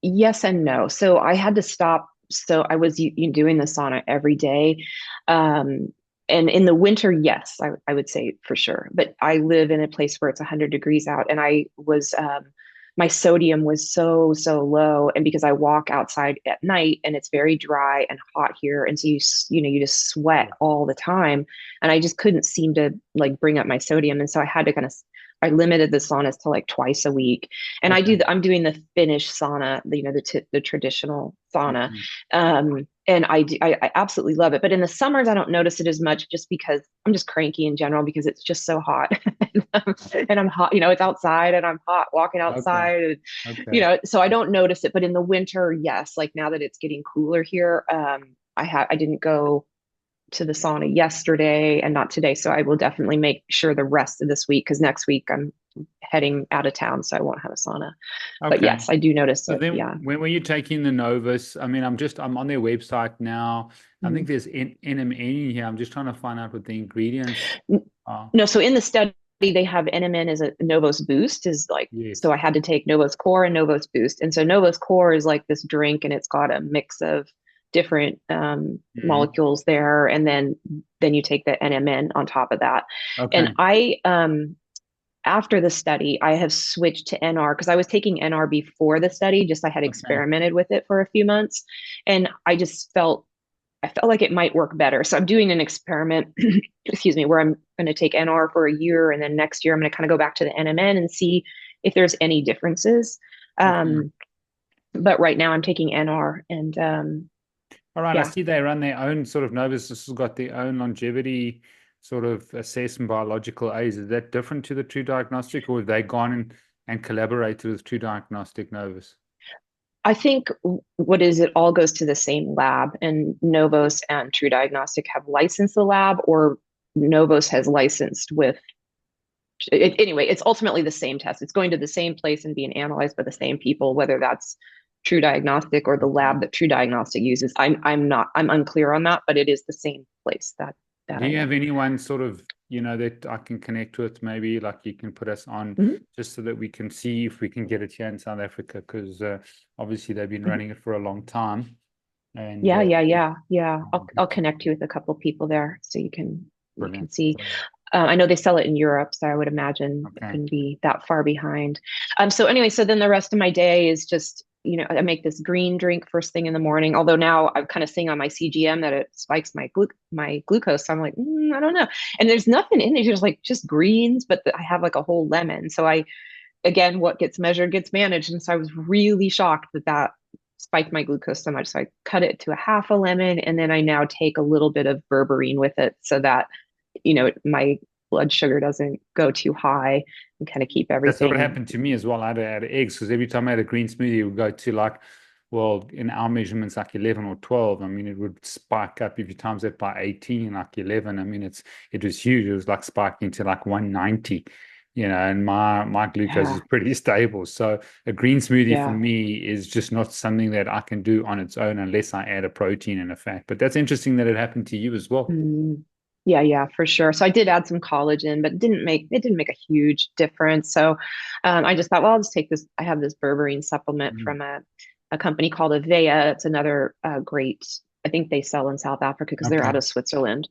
Yes and no. So I had to stop. So I was doing the sauna every day. Um, and in the winter, yes, I would say for sure. But I live in a place where it's 100 degrees out, and my sodium was so, so low. And because I walk outside at night and it's very dry and hot here. And so you just sweat all the time. And I just couldn't seem to like bring up my sodium. And so I had to I limited the saunas to like twice a week. And Okay. I'm doing the Finnish sauna, the traditional sauna. Okay. And I absolutely love it. But in the summers, I don't notice it as much, just because I'm just cranky in general, because it's just so hot. And I'm hot, it's outside, and I'm hot walking Okay. outside. And, Okay. so I don't notice it. But in the winter, yes, like now that it's getting cooler here, I didn't go to the sauna yesterday and not today. So I will definitely make sure the rest of this week, because next week I'm heading out of town, so I won't have a sauna. But Okay. yes, I do notice So it. then Yeah. when were you taking the Novus? I mean, I'm on their website now. I think Mhm. there's NMN here. I'm just trying to find out what the ingredients are. No, so in the study, they have NMN as a Novos Boost is like, so Yes. I had to take Novos Core and Novos Boost. And so Novos Core is like this drink and it's got a mix of different Mhm. molecules there. And then you take the NMN on top of that. And Okay. after the study, I have switched to NR because I was taking NR before the study, just I had Okay. experimented with it for a few months. And I felt like it might work better. So I'm doing an experiment, excuse me, where I'm going to take NR for a year, and then next year I'm going to kind of go back to the NMN and see if there's any differences. Okay. But right now I'm taking NR, and All right. I yeah, see they run their own sort of Novus. This has got their own longevity sort of assessment biological aids. Is that different to the True Diagnostic, or have they gone and collaborated with True Diagnostic Novus? I think what is it all goes to the same lab, and Novos and True Diagnostic have licensed the lab, or Novos has licensed with anyway, it's ultimately the same test. It's going to the same place and being analyzed by the same people, whether that's True Diagnostic or the Okay. lab that True Diagnostic uses. I'm unclear on that, but it is the same place that Do I you have know. anyone sort of, that I can connect with? Maybe like you can put us on Mm-hmm. just so that we can see if we can get it here in South Africa, because obviously they've been Mm-hmm. running it for a long time. And Yeah. I'll it's connect you with a couple of people there so you can brilliant. see. Brilliant. I know they sell it in Europe, so I would imagine it Okay. couldn't be that far behind. So anyway, so then the rest of my day is just, I make this green drink first thing in the morning. Although now I'm kind of seeing on my CGM that it spikes my glucose. So I'm like, I don't know. And there's nothing in it. There's like just greens, but I have like a whole lemon. So again, what gets measured gets managed. And so I was really shocked that spiked my glucose so much. So I cut it to a half a lemon, and then I now take a little bit of berberine with it so that my blood sugar doesn't go too high and kind of keep That's what everything. happened to me as well. I had to add eggs because every time I had a green smoothie, it would go to like, well, in our measurements, like 11 or 12. I mean, it would spike up if you times it by 18, like 11. I mean, it was huge. It was like spiking to like 190, and my glucose is Yeah. pretty stable. So a green smoothie for Yeah. me is just not something that I can do on its own unless I add a protein and a fat. But that's interesting that it happened to you as well. Mm. Yeah, for sure. So I did add some collagen, but it didn't make a huge difference. So I just thought, well, I'll just take this. I have this berberine supplement Mm. from a company called Avea. It's another great, I think they sell in South Africa because they're out Okay. of Switzerland.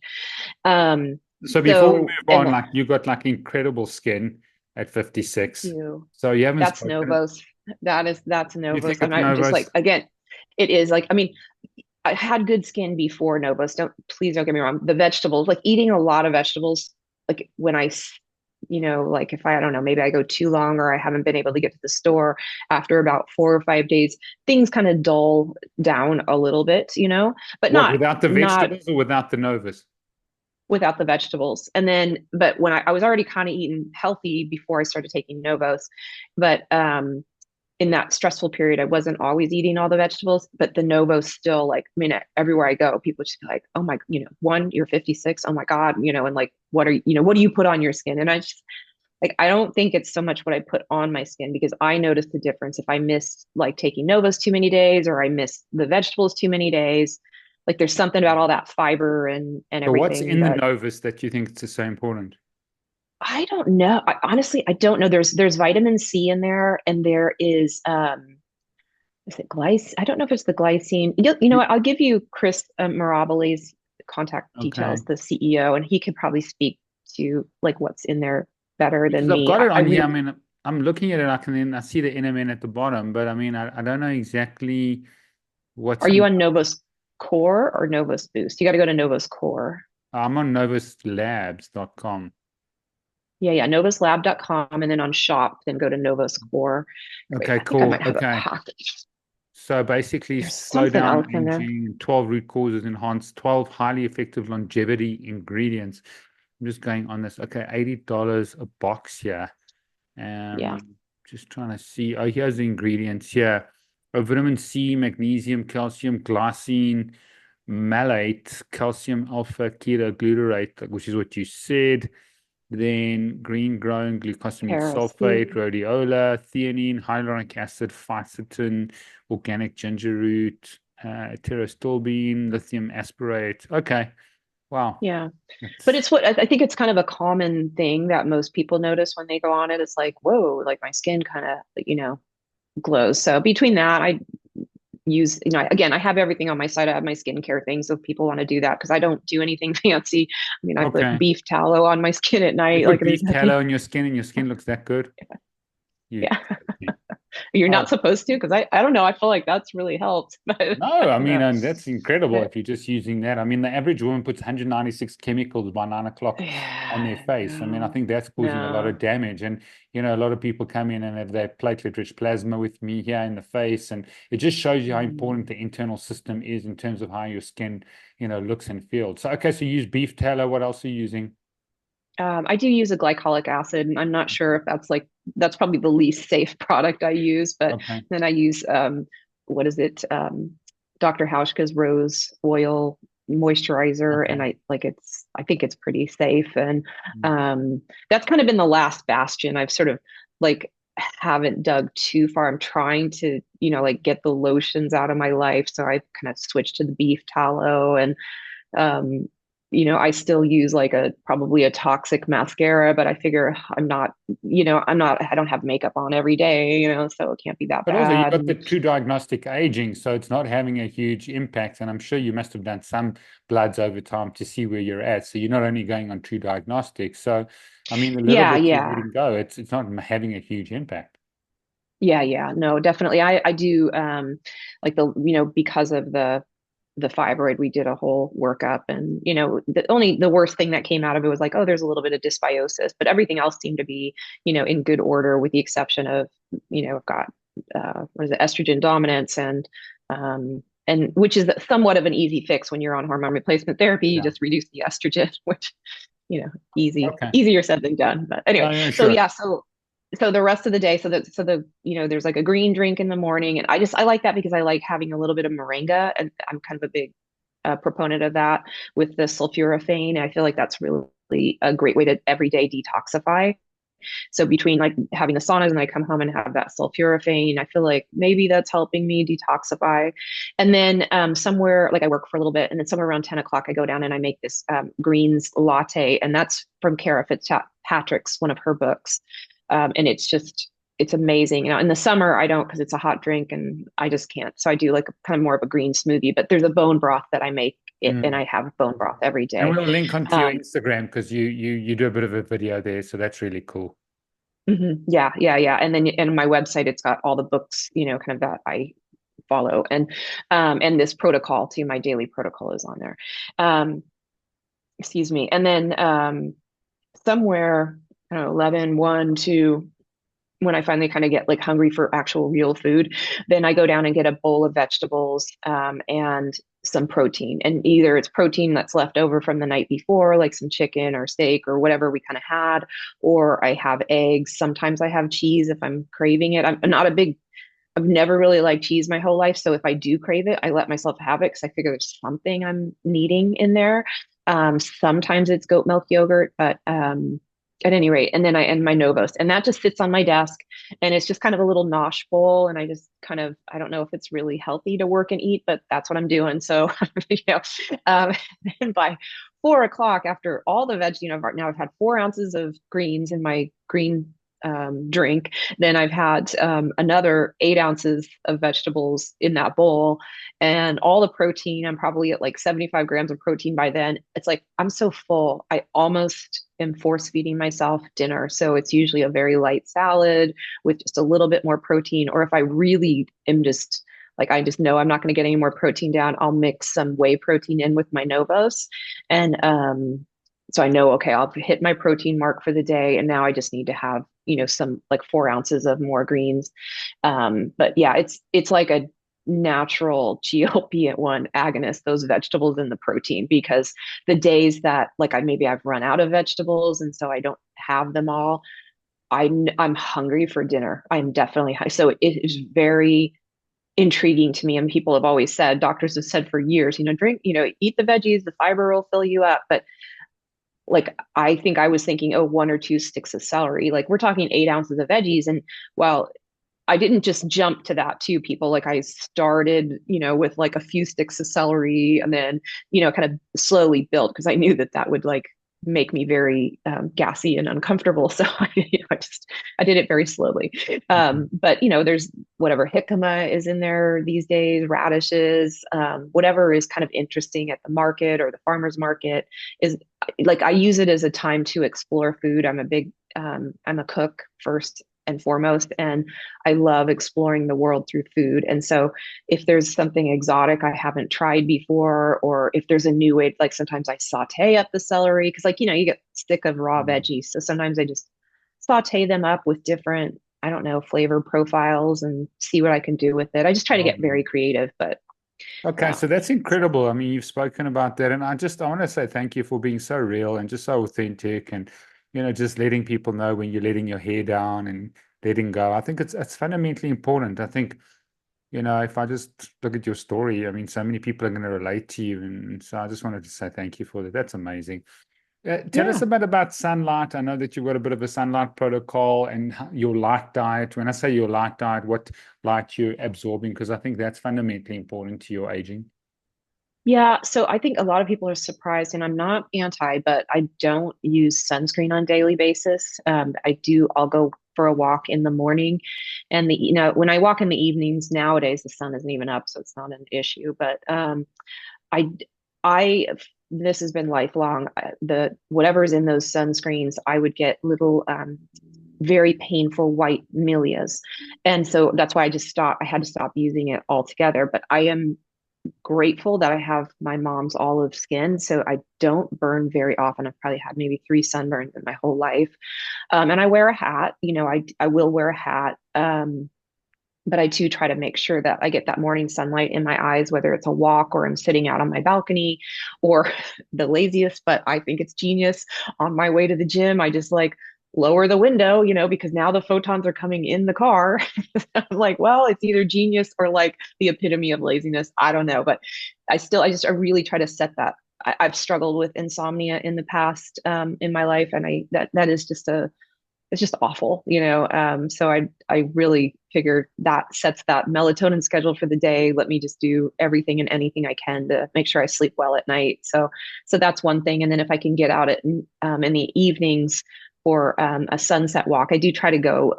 Um, So before we so move and on, like you got like incredible skin at 56. you So you haven't That's spoken. Novos. That's You Novos. think I'm it's not just like Novos? again, it is like I mean, I had good skin before Novos. Please don't get me wrong. The vegetables, like eating a lot of vegetables, like when like if I don't know, maybe I go too long or I haven't been able to get to the store after about 4 or 5 days, things kind of dull down a little bit, but What, not without the not vegetables or without the Novos? without the vegetables. And then, but when I was already kind of eating healthy before I started taking Novos, but in that stressful period, I wasn't always eating all the vegetables, but the Novo still like, I mean, everywhere I go, people just be like, oh my, one, you're 56. Oh my God, and like, what do you put on your skin? And I just like, I don't think it's so much what I put on my skin because I noticed the difference if I missed like taking Novos too many days or I missed the vegetables too many days. Like there's something about all that fiber and So what's everything in the that Novus that you think is so important? I don't know. Honestly, I don't know. There's vitamin C in there, and there is it glycine? I don't know if it's the glycine. You know what? I'll give you Chris Miraboli's contact Okay. details, the CEO, and he could probably speak to like what's in there better Because than I've me. got it I on here. I really. mean, I'm looking at it. I see the NMN at the bottom, but I mean, I don't know exactly what's Are you in. on Novos Core or Novos Boost? You got to go to Novos Core. I'm on novuslabs.com. Yeah, novoslab.com, and then on shop, then go to Novos Core. Wait, Okay, I think I cool. might have a Okay. package. So basically, There's slow something down else in there. aging, 12 root causes enhanced, 12 highly effective longevity ingredients. I'm just going on this. Okay, $80 a box here. Yeah. Just trying to see. Oh, here's the ingredients here. Vitamin C, magnesium, calcium, glycine, malate, calcium alpha ketoglutarate, which is what you said. Then green growing glucosamine sulfate, Kerosene. rhodiola, theanine, hyaluronic acid, fisetin, organic ginger root, pterostilbene, lithium aspartate. Okay. Wow. Yeah. But That's it's what I think it's kind of a common thing that most people notice when they go on it. It's like, whoa, like my skin kind of, glows. So between that, I use, again, I have everything on my site. I have my skincare things. So if people want to do that, because I don't do anything fancy. I mean, I put okay. beef tallow on my skin at You night. put Like there's beef nothing. tallow on your skin and your skin looks that good. You Yeah. You're oh not supposed to, because I don't know. I feel like that's really helped. But no, I mean, no. and that's incredible But, if you're just using that. I mean, the average woman puts 196 chemicals by 9 o'clock on their yeah, face. I mean, I no, think that's causing a lot no. of damage. And, a lot of people come in and have that platelet-rich plasma with me here in the face. And it just shows you how important Mm. the internal system is in terms of how your skin, looks and feels. So, okay, so you use beef tallow. What else are you using? I do use a glycolic acid. I'm not sure if that's probably the least safe product I use, but Okay. then I use what is it? Dr. Hauschka's rose oil moisturizer, and Okay. I think it's pretty safe. And Mm. um, that's kind of been the last bastion. I've sort of like haven't dug too far. I'm trying to, like get the lotions out of my life. So I've kind of switched to the beef tallow and um, I still use like probably a toxic mascara, but I figure I don't have makeup on every day, so it can't be that But also, you bad. got the And true diagnostic aging, so it's not having a huge impact. And I'm sure you must have done some bloods over time to see where you're at. So you're not only going on true diagnostic. So, I mean, the little yeah, bit you're yeah, letting go, it's not having a huge impact. yeah, no, definitely. I do, like because of the fibroid, we did a whole workup, and the worst thing that came out of it was like, oh, there's a little bit of dysbiosis, but everything else seemed to be, in good order, with the exception of, I've got what is it, estrogen dominance, and which is somewhat of an easy fix when you're on hormone replacement therapy. You Yeah. just reduce the estrogen, which, Okay. easier said than done. But anyway, No, no, so sure. yeah, so the rest of the day, there's like a green drink in the morning, and I like that because I like having a little bit of moringa, and I'm kind of a big proponent of that with the sulforaphane. I feel like that's really a great way to everyday detoxify. So between like having the saunas and I come home and have that sulforaphane, I feel like maybe that's helping me detoxify. And then somewhere, like I work for a little bit, and then somewhere around 10 o'clock, I go down and I make this greens latte, and that's from Kara Fitzpatrick's, one of her books. And it's amazing. In the summer, I don't, because it's a hot drink and I just can't. So I do like kind of more of a green smoothie, but there's a bone broth that I make it, and Mm. I have bone broth every And day. we'll link onto your Um, Instagram because you do a bit of a video there, so that's really cool. yeah, yeah, yeah. And then and my website, it's got all the books, kind of that I follow, and this protocol too. My daily protocol is on there. Um, excuse me. And then somewhere, I don't know, 11, 1, 2, when I finally kind of get like hungry for actual real food, then I go down and get a bowl of vegetables and some protein. And either it's protein that's left over from the night before, like some chicken or steak or whatever we kind of had, or I have eggs. Sometimes I have cheese if I'm craving it. I'm not a big I've never really liked cheese my whole life. So if I do crave it, I let myself have it because I figure there's something I'm needing in there. Sometimes it's goat milk yogurt, but at any rate, and then I end my Novos, and that just sits on my desk, and it's just kind of a little nosh bowl, and I just kind of I don't know if it's really healthy to work and eat, but that's what I'm doing. So you know, um, and by 4 o'clock, after all the veg, now I've had 4 ounces of greens in my green drink. Then I've had another 8 ounces of vegetables in that bowl, and all the protein. I'm probably at like 75 grams of protein by then. It's like I'm so full. I almost am force feeding myself dinner. So it's usually a very light salad with just a little bit more protein. Or if I really am just like, I just know I'm not going to get any more protein down, I'll mix some whey protein in with my Novos. And so I know, okay, I'll hit my protein mark for the day. And now I just need to have, some like 4 ounces of more greens. But yeah, it's like a natural GLP-1 agonist, those vegetables and the protein, because the days that like I've run out of vegetables and so I don't have them all, I'm hungry for dinner. I'm definitely high. So it is very intriguing to me. And people have always said, doctors have said for years, drink, eat the veggies, the fiber will fill you up. But like, I think I was thinking, oh, 1 or 2 sticks of celery. Like, we're talking 8 ounces of veggies. And while I didn't just jump to that too, people, like I started, with like a few sticks of celery and then, kind of slowly built because I knew that that would like make me very gassy and uncomfortable. So I did it very slowly. Mhm. But there's whatever jicama is in there these days, radishes, whatever is kind of interesting at the market or the farmer's market is like, I use it as a time to explore food. I'm a cook first and foremost, and I love exploring the world through food. And so if there's something exotic I haven't tried before, or if there's a new way, like sometimes I saute up the celery because, like, you get sick of raw Mm. veggies. So sometimes I just saute them up with different, I don't know, flavor profiles and see what I can do with it. I just try to get very Lovely. creative, but Okay, yeah. so that's incredible. I mean, you've spoken about that, and I want to say thank you for being so real and just so authentic, and just letting people know when you're letting your hair down and letting go. I think it's fundamentally important. I think, if I just look at your story, I mean, so many people are going to relate to you, and so I just wanted to say thank you for that. That's amazing. Tell us Yeah. a bit about sunlight. I know that you've got a bit of a sunlight protocol and your light diet. When I say your light diet, what light you're absorbing, because I think that's fundamentally important to your aging. Yeah, so I think a lot of people are surprised, and I'm not anti, but I don't use sunscreen on a daily basis. I'll go for a walk in the morning, and when I walk in the evenings nowadays, the sun isn't even up, so it's not an issue. But I, I, this has been lifelong. The whatever's in those sunscreens, I would get little, very painful white milias, and so that's why I just stopped. I had to stop using it altogether. But I am grateful that I have my mom's olive skin, so I don't burn very often. I've probably had maybe 3 sunburns in my whole life. And I wear a hat. I will wear a hat. But I do try to make sure that I get that morning sunlight in my eyes, whether it's a walk or I'm sitting out on my balcony or the laziest, but I think it's genius. On my way to the gym, I just like lower the window, because now the photons are coming in the car. I'm like, well, it's either genius or like the epitome of laziness. I don't know, but I really try to set that. I've struggled with insomnia in the past, in my life, and that is just it's just awful. So I really figured that sets that melatonin schedule for the day. Let me just do everything and anything I can to make sure I sleep well at night. So that's one thing. And then if I can get out in the evenings for a sunset walk, I do try to go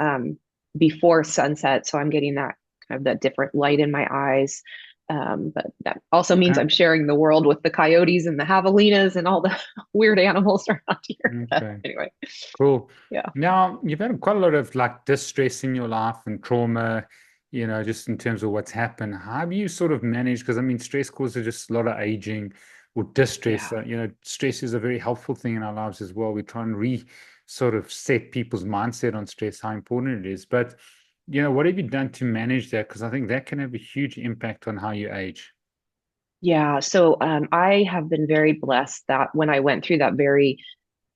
before sunset, so I'm getting that kind of that different light in my eyes. But that also means Okay. I'm sharing the world with the coyotes and the javelinas and all the weird animals around here. Okay. Anyway, Cool. yeah. Now, you've had quite a lot of like distress in your life and trauma, just in terms of what's happened. How have you sort of managed? Because I mean, stress causes just a lot of aging or distress. Yeah. Stress is a very helpful thing in our lives as well. We try and sort of set people's mindset on stress, how important it is. But, what have you done to manage that? Because I think that can have a huge impact on how you age. Yeah. So I have been very blessed that when I went through that very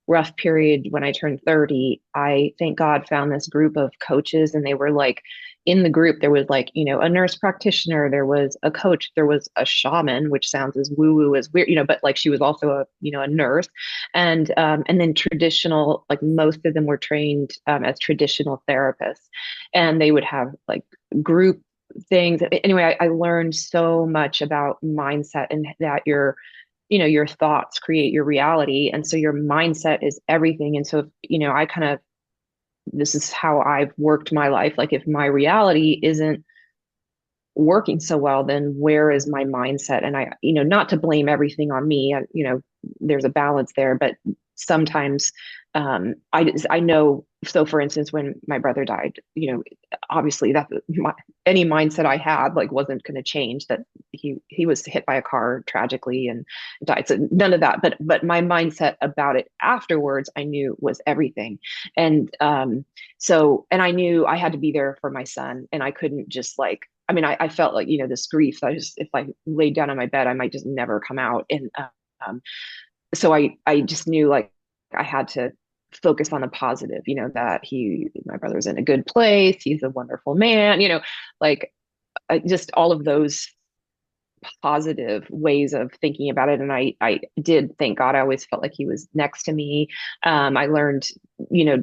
rough period when I turned 30, I thank God found this group of coaches, and they were like, in the group, there was like, a nurse practitioner, there was a coach, there was a shaman, which sounds as woo woo as weird, but like she was also a nurse, and then traditional, like most of them were trained as traditional therapists, and they would have like group things. Anyway, I learned so much about mindset and that your thoughts create your reality. And so your mindset is everything. And so, I kind of, this is how I've worked my life. Like, if my reality isn't working so well, then where is my mindset? And not to blame everything on me, there's a balance there, but sometimes I know. So for instance, when my brother died, obviously any mindset I had like wasn't going to change, that he was hit by a car tragically and died. So none of that, but my mindset about it afterwards, I knew was everything. And I knew I had to be there for my son, and I couldn't just like, I mean, I felt like, this grief. If I laid down on my bed, I might just never come out. And um, so I just knew like I had to focus on the positive, that my brother's in a good place. He's a wonderful man, like just all of those positive ways of thinking about it. And I did, thank God, I always felt like he was next to me. I learned, you know,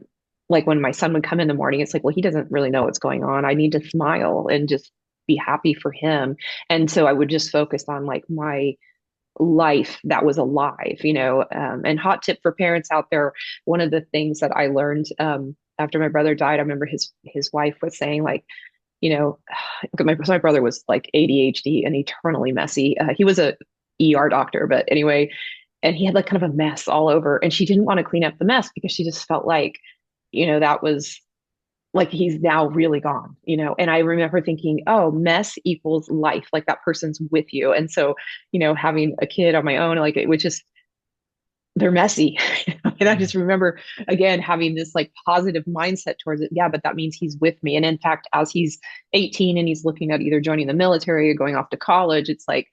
like when my son would come in the morning, it's like, well, he doesn't really know what's going on. I need to smile and just be happy for him. And so I would just focus on like my life that was alive, and hot tip for parents out there. One of the things that I learned, after my brother died, I remember his wife was saying like, you know, my brother was like ADHD and eternally messy. He was a ER doctor, but anyway, and he had like kind of a mess all over, and she didn't want to clean up the mess because she just felt like, that was like he's now really gone. And I remember thinking, oh, mess equals life, like that person's with you. And so, having a kid on my own, like it was just, they're messy. And I just remember again having this like positive mindset towards it. Yeah, but that means he's with me. And in fact, as he's 18 and he's looking at either joining the military or going off to college, it's like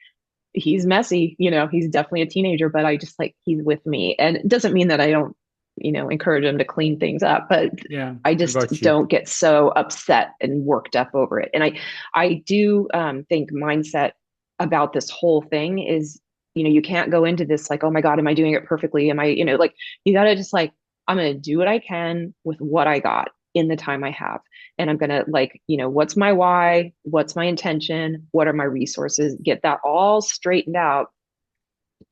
he's messy, he's definitely a teenager, but I just like he's with me. And it doesn't mean that I don't, encourage him to clean things up, but Yeah, I I just got you. don't get so upset and worked up over it. And I do think mindset about this whole thing is, you can't go into this like, oh my God, am I doing it perfectly? Am I, like you got to just like, I'm going to do what I can with what I got in the time I have. And I'm going to like, what's my why? What's my intention? What are my resources? Get that all straightened out.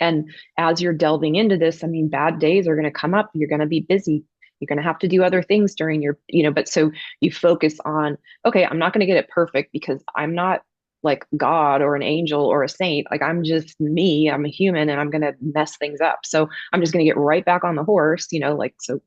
And as you're delving into this, I mean, bad days are going to come up. You're going to be busy. You're going to have to do other things during your, but so you focus on, okay, I'm not going to get it perfect because I'm not like God or an angel or a saint. Like I'm just me, I'm a human and I'm going to mess things up. So I'm just going to get right back on the horse, like, so,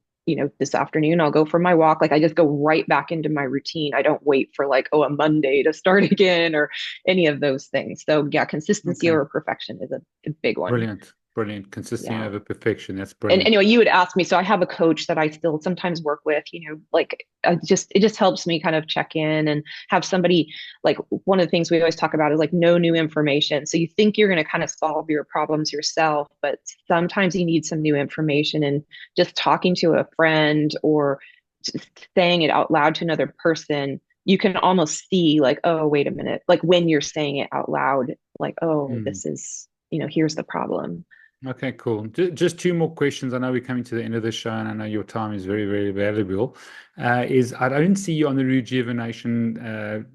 this afternoon I'll go for my walk. Like I just go right back into my routine. I don't wait for like, oh, a Monday to start again or any of those things. So yeah, consistency Okay. over perfection is a big one. Brilliant. Brilliant. Consistency Yeah. over perfection. That's And brilliant. anyway, you would ask me, so I have a coach that I still sometimes work with, like it just helps me kind of check in and have somebody, like one of the things we always talk about is like no new information. So you think you're going to kind of solve your problems yourself, but sometimes you need some new information, and just talking to a friend or just saying it out loud to another person, you can almost see like, oh, wait a minute, like when you're saying it out loud, like, oh, Mm. this is, here's the problem. Okay, cool. Just two more questions. I know we're coming to the end of the show, and I know your time is very, very valuable. Is I don't see you on the Rejuvenation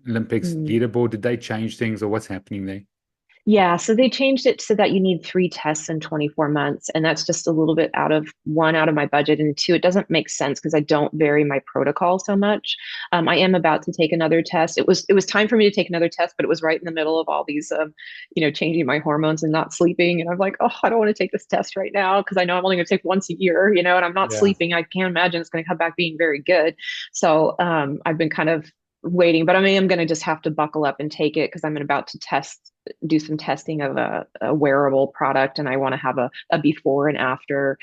Olympics Mm. leaderboard. Did they change things, or what's happening there? Yeah, so they changed it so that you need 3 tests in 24 months. And that's just a little bit out of my budget. And two, it doesn't make sense because I don't vary my protocol so much. I am about to take another test. It was time for me to take another test, but it was right in the middle of all these, changing my hormones and not sleeping. And I'm like, oh, I don't want to take this test right now because I know I'm only going to take once a year, and I'm not Yeah. sleeping. I can't imagine it's going to come back being very good. So I've been kind of waiting, but I mean, I'm going to just have to buckle up and take it because I'm about to do some testing of a wearable product, and I want to have a before and after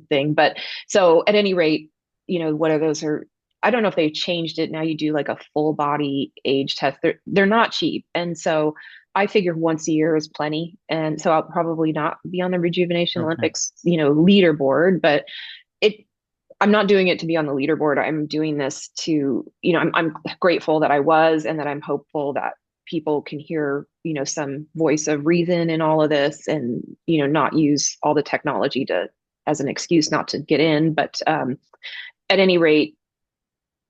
thing. But so at any rate, what are those are, I don't know if they've changed it. Now you do like a full body age test. They're not cheap. And so I figure once a year is plenty. And so I'll probably not be on the Rejuvenation Okay. Olympics, leaderboard, but it I'm not doing it to be on the leaderboard. I'm doing this to, I'm grateful that I was, and that I'm hopeful that people can hear, some voice of reason in all of this, and, not use all the technology as an excuse not to get in. But at any rate,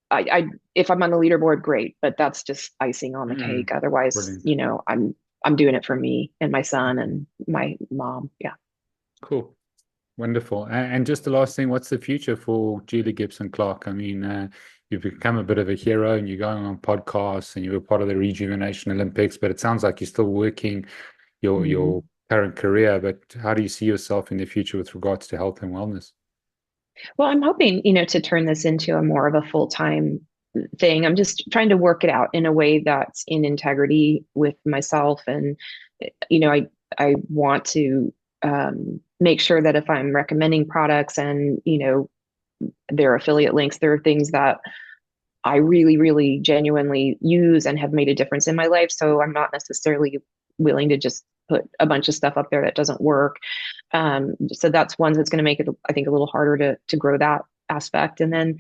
I if I'm on the leaderboard, great, but that's just icing on the Mm, cake. Otherwise, brilliant. I'm doing it for me and my son and my mom. Yeah. Cool. Wonderful. And just the last thing, what's the future for Julie Gibson Clark? I mean, you've become a bit of a hero and you're going on podcasts and you were part of the Rejuvenation Olympics, but it sounds like you're still working Mhm. your current career. But how do you see yourself in the future with regards to health and wellness? Well, I'm hoping, to turn this into a more of a full-time thing. I'm just trying to work it out in a way that's in integrity with myself. And, I want to make sure that if I'm recommending products and, their affiliate links, there are things that I really, really genuinely use and have made a difference in my life. So I'm not necessarily willing to just put a bunch of stuff up there that doesn't work. So that's one that's going to make it, I think, a little harder to grow that aspect. And then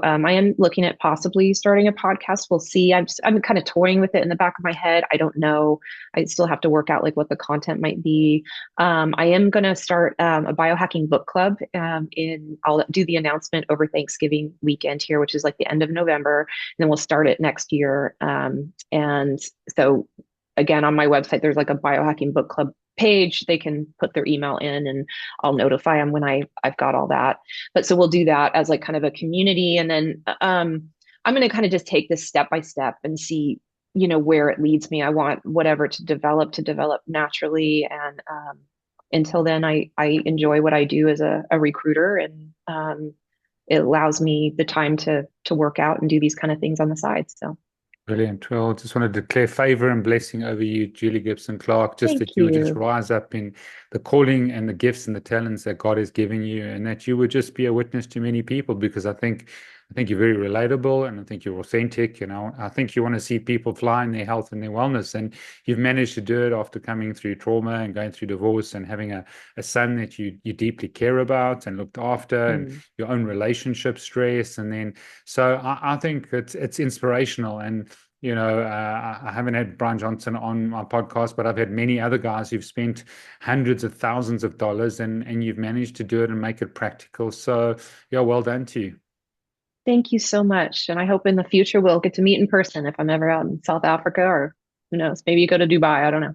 I am looking at possibly starting a podcast. We'll see. I'm kind of toying with it in the back of my head. I don't know. I still have to work out like what the content might be. I am going to start a biohacking book club. I'll do the announcement over Thanksgiving weekend here, which is like the end of November, and then we'll start it next year. And so again, on my website, there's like a biohacking book club page. They can put their email in and I'll notify them when I've got all that. But so we'll do that as like kind of a community. And then I'm going to kind of just take this step by step and see, where it leads me. I want whatever to develop naturally. And until then, I enjoy what I do as a recruiter, and it allows me the time to work out and do these kind of things on the side. So. Brilliant. Well, just want to declare favor and blessing over you, Julie Gibson Clark, just Thank that you would just you. rise up in the calling and the gifts and the talents that God has given you, and that you would just be a witness to many people, because I think you're very relatable, and I think you're authentic. I think you want to see people fly in their health and their wellness, and you've managed to do it after coming through trauma and going through divorce and having a son that you deeply care about and looked after, and your own relationship stress. And then, so I think it's inspirational. And I haven't had Brian Johnson on my podcast, but I've had many other guys who've spent hundreds of thousands of dollars, and you've managed to do it and make it practical. So, yeah, well done to you. Thank you so much. And I hope in the future we'll get to meet in person if I'm ever out in South Africa, or who knows, maybe you go to Dubai. I don't know.